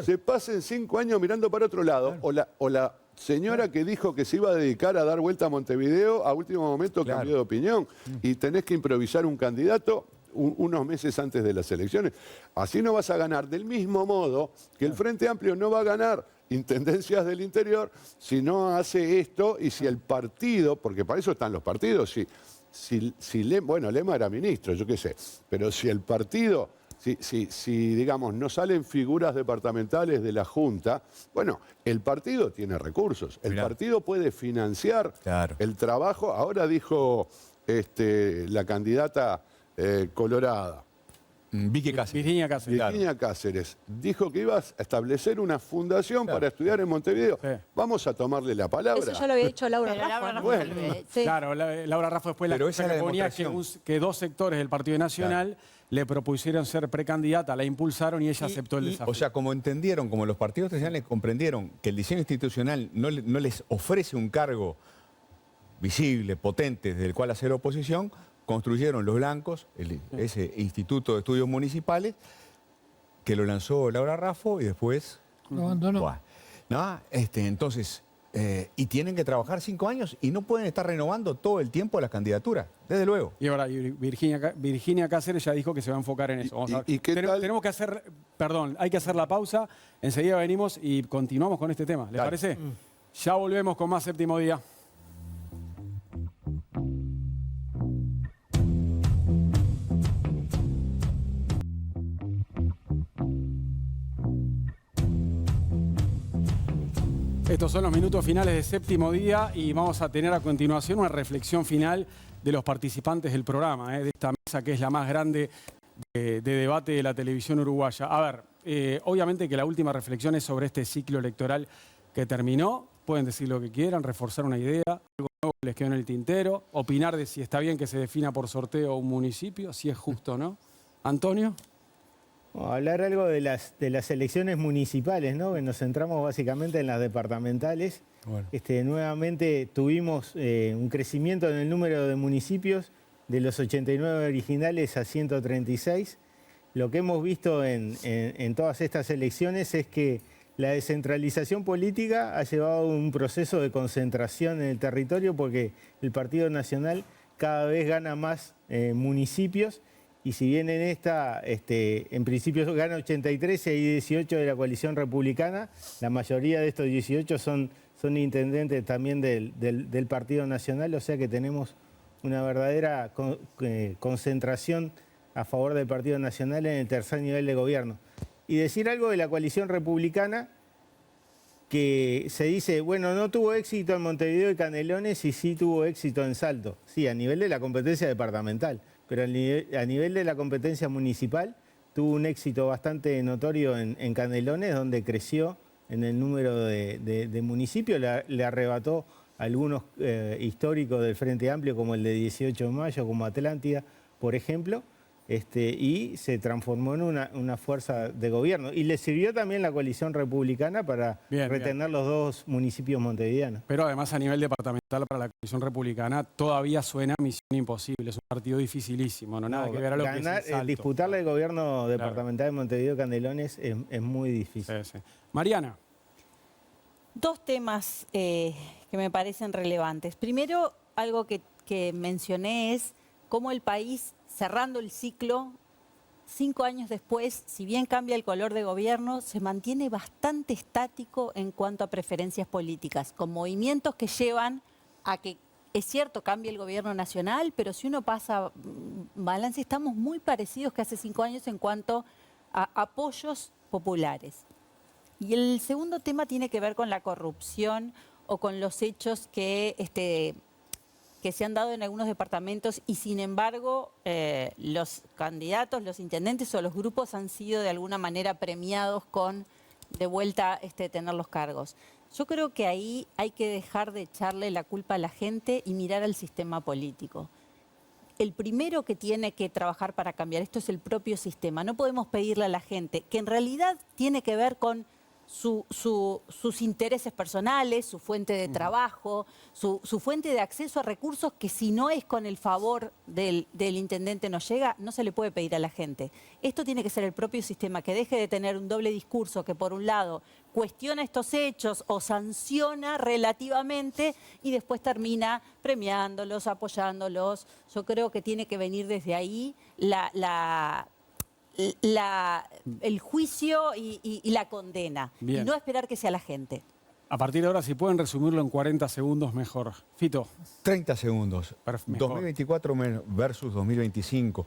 se pasen 5 años mirando para otro lado? O la señora que dijo que se iba a dedicar a dar vuelta a Montevideo, a último momento cambió de opinión y tenés que improvisar un candidato unos meses antes de las elecciones. Así no vas a ganar. Del mismo modo que el Frente Amplio no va a ganar intendencias del interior si no hace esto y si el partido, porque para eso están los partidos, Lema era ministro, yo qué sé, pero si el partido si, digamos, no salen figuras departamentales de la Junta, bueno, el partido tiene recursos. El partido puede financiar el trabajo. Ahora dijo la candidata colorada, Virginia Cáceres dijo que ibas a establecer una fundación para estudiar en Montevideo. Vamos a tomarle la palabra. Eso ya lo había dicho Laura Raffo, ¿no? Bueno. Sí. Claro, Laura Raffo después Pero esa es la proponía que dos sectores del Partido Nacional le propusieron ser precandidata, la impulsaron y ella aceptó el desafío. O sea, como entendieron, como los partidos tradicionales comprendieron que el diseño institucional no les ofrece un cargo visible, potente, desde el cual hacer oposición, construyeron los blancos, ese Instituto de Estudios Municipales, que lo lanzó Laura Raffo y después Lo abandonó. Buah. ¿No? Entonces, y tienen que trabajar 5 años y no pueden estar renovando todo el tiempo las candidaturas, desde luego. Y ahora Virginia Cáceres ya dijo que se va a enfocar en eso. Vamos a ver. ¿Y qué tal? Tenemos que hacer, perdón, hay que hacer la pausa. Enseguida venimos y continuamos con este tema. ¿Les parece? Ya volvemos con más Séptimo Día. Estos son los minutos finales de Séptimo Día y vamos a tener a continuación una reflexión final de los participantes del programa, de esta mesa que es la más grande de debate de la televisión uruguaya. A ver, obviamente que la última reflexión es sobre este ciclo electoral que terminó. Pueden decir lo que quieran, reforzar una idea, algo nuevo que les quedó en el tintero, opinar de si está bien que se defina por sorteo un municipio, si es justo o no. Antonio. Hablar algo de las elecciones municipales, ¿no? Que nos centramos básicamente en las departamentales. Bueno. Nuevamente tuvimos un crecimiento en el número de municipios de los 89 originales a 136. Lo que hemos visto en todas estas elecciones es que la descentralización política ha llevado un proceso de concentración en el territorio porque el Partido Nacional cada vez gana más municipios. Y si bien en esta, en principio gana 83 y hay 18 de la coalición republicana, la mayoría de estos 18 son intendentes también del Partido Nacional, o sea que tenemos una verdadera concentración a favor del Partido Nacional en el tercer nivel de gobierno. Y decir algo de la coalición republicana, que se dice, bueno, no tuvo éxito en Montevideo y Canelones y sí tuvo éxito en Salto. Sí, a nivel de la competencia departamental. Pero a nivel de la competencia municipal tuvo un éxito bastante notorio en Canelones, donde creció en el número de municipios, le arrebató algunos históricos del Frente Amplio, como el de 18 de mayo, como Atlántida, por ejemplo, y se transformó en una fuerza de gobierno. Y le sirvió también la coalición republicana para retener los dos municipios montevideanos. Pero además a nivel departamental para la coalición republicana todavía suena misión imposible. Es un partido dificilísimo, no nada que ver a lo que es el Salto. Disputarle el gobierno departamental de Montevideo y Canelones es muy difícil. Sí. Mariana. Dos temas que me parecen relevantes. Primero, algo que mencioné es cómo el país, cerrando el ciclo, 5 años después, si bien cambia el color de gobierno, se mantiene bastante estático en cuanto a preferencias políticas, con movimientos que llevan a que, es cierto, cambie el gobierno nacional, pero si uno pasa balance, estamos muy parecidos que hace 5 años en cuanto a apoyos populares. Y el segundo tema tiene que ver con la corrupción o con los hechos que se han dado en algunos departamentos y sin embargo los candidatos, los intendentes o los grupos han sido de alguna manera premiados con de vuelta tener los cargos. Yo creo que ahí hay que dejar de echarle la culpa a la gente y mirar al sistema político. El primero que tiene que trabajar para cambiar esto es el propio sistema. No podemos pedirle a la gente, que en realidad tiene que ver con sus intereses personales, su fuente de trabajo, su fuente de acceso a recursos que si no es con el favor del intendente no llega, no se le puede pedir a la gente. Esto tiene que ser el propio sistema, que deje de tener un doble discurso, que por un lado cuestiona estos hechos o sanciona relativamente y después termina premiándolos, apoyándolos. Yo creo que tiene que venir desde ahí el juicio y la condena. Bien. Y no esperar que sea la gente. A partir de ahora, si pueden resumirlo en 40 segundos, mejor. Fito. 30 segundos. Mejor. 2024 versus 2025.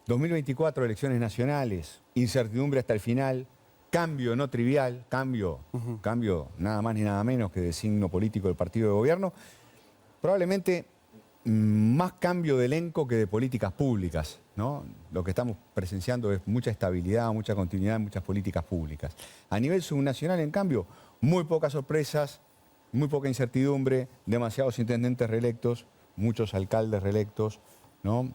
2024, elecciones nacionales, incertidumbre hasta el final, cambio no trivial, cambio nada más ni nada menos que de signo político del partido de gobierno, probablemente más cambio de elenco que de políticas públicas, ¿no? Lo que estamos presenciando es mucha estabilidad, mucha continuidad en muchas políticas públicas. A nivel subnacional, en cambio, muy pocas sorpresas, muy poca incertidumbre, demasiados intendentes reelectos, muchos alcaldes reelectos, ¿no?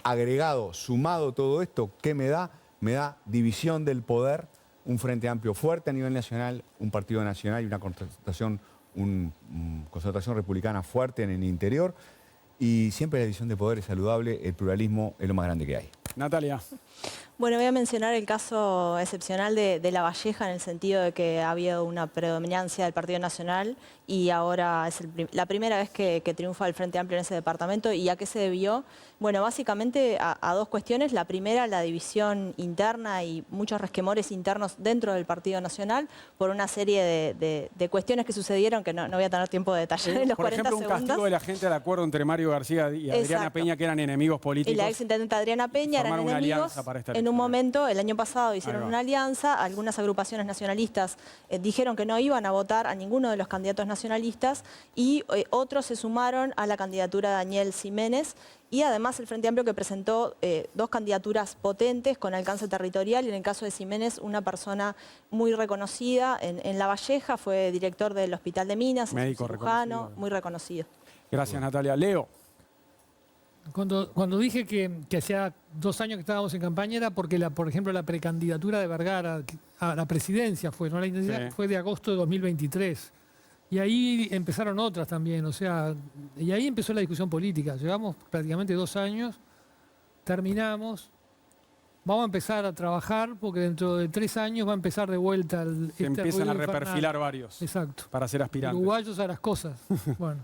Agregado, sumado todo esto, ¿qué me da? Me da división del poder, un frente amplio fuerte a nivel nacional, un partido nacional y una concentración republicana fuerte en el interior. Y siempre la división de poder es saludable, el pluralismo es lo más grande que hay. Natalia. Bueno, voy a mencionar el caso excepcional de La Valleja en el sentido de que ha habido una predominancia del Partido Nacional y ahora es la primera vez que triunfa el Frente Amplio en ese departamento. ¿Y a qué se debió? Bueno, básicamente a dos cuestiones. La primera, la división interna y muchos resquemores internos dentro del Partido Nacional por una serie de cuestiones que sucedieron que no voy a tener tiempo de detallar en los 40 segundos. Por ejemplo, un castigo de la gente al acuerdo entre Mario García y Adriana Peña, que eran enemigos políticos. Y la exintendente Adriana Peña eran enemigos. En un momento, el año pasado, hicieron una alianza. Algunas agrupaciones nacionalistas dijeron que no iban a votar a ninguno de los candidatos nacionalistas y otros se sumaron a la candidatura de Daniel Ximénez. Y además el Frente Amplio que presentó dos candidaturas potentes con alcance territorial y en el caso de Ximénez una persona muy reconocida en La Valleja, fue director del Hospital de Minas, médico cirujano, muy reconocido. Gracias, Natalia. Leo. Cuando dije que hacía 2 años que estábamos en campaña era porque, por ejemplo, la precandidatura de Vergara a la presidencia fue, ¿no? La intendencia fue de agosto de 2023. Y ahí empezaron otras también, o sea, y ahí empezó la discusión política. Llevamos prácticamente 2 años, terminamos, vamos a empezar a trabajar porque dentro de 3 años va a empezar de vuelta Se empiezan a reperfilar varios. Exacto. Para ser aspirantes. Uruguayos a las cosas. Bueno.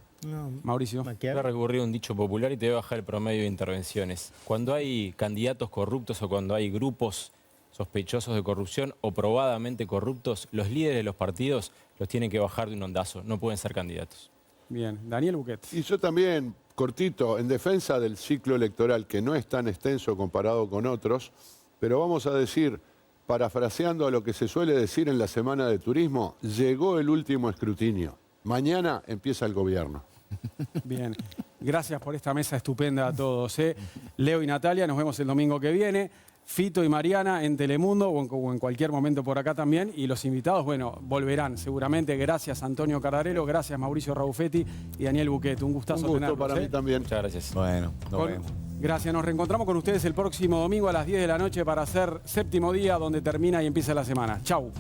Mauricio. Voy a recurrir a un dicho popular y te voy a bajar el promedio de intervenciones. Cuando hay candidatos corruptos o cuando hay grupos sospechosos de corrupción o probadamente corruptos, los líderes de los partidos los tienen que bajar de un ondazo, no pueden ser candidatos. Bien, Daniel Buquet. Y yo también, cortito, en defensa del ciclo electoral, que no es tan extenso comparado con otros, pero vamos a decir, parafraseando a lo que se suele decir en la Semana de Turismo, llegó el último escrutinio. Mañana empieza el gobierno. Bien, gracias por esta mesa estupenda a todos. Leo y Natalia, nos vemos el domingo que viene. Fito y Mariana en Telemundo o en cualquier momento por acá también. Y los invitados, bueno, volverán seguramente. Gracias Antonio Cardarello, gracias Mauricio Raufetti y Daniel Buquet. Un gustazo tenerlos. Un gusto para mí también. Muchas gracias. Bueno, nos vemos. Gracias, nos reencontramos con ustedes el próximo domingo a las 10 de la noche para hacer Séptimo Día, donde termina y empieza la semana. Chau.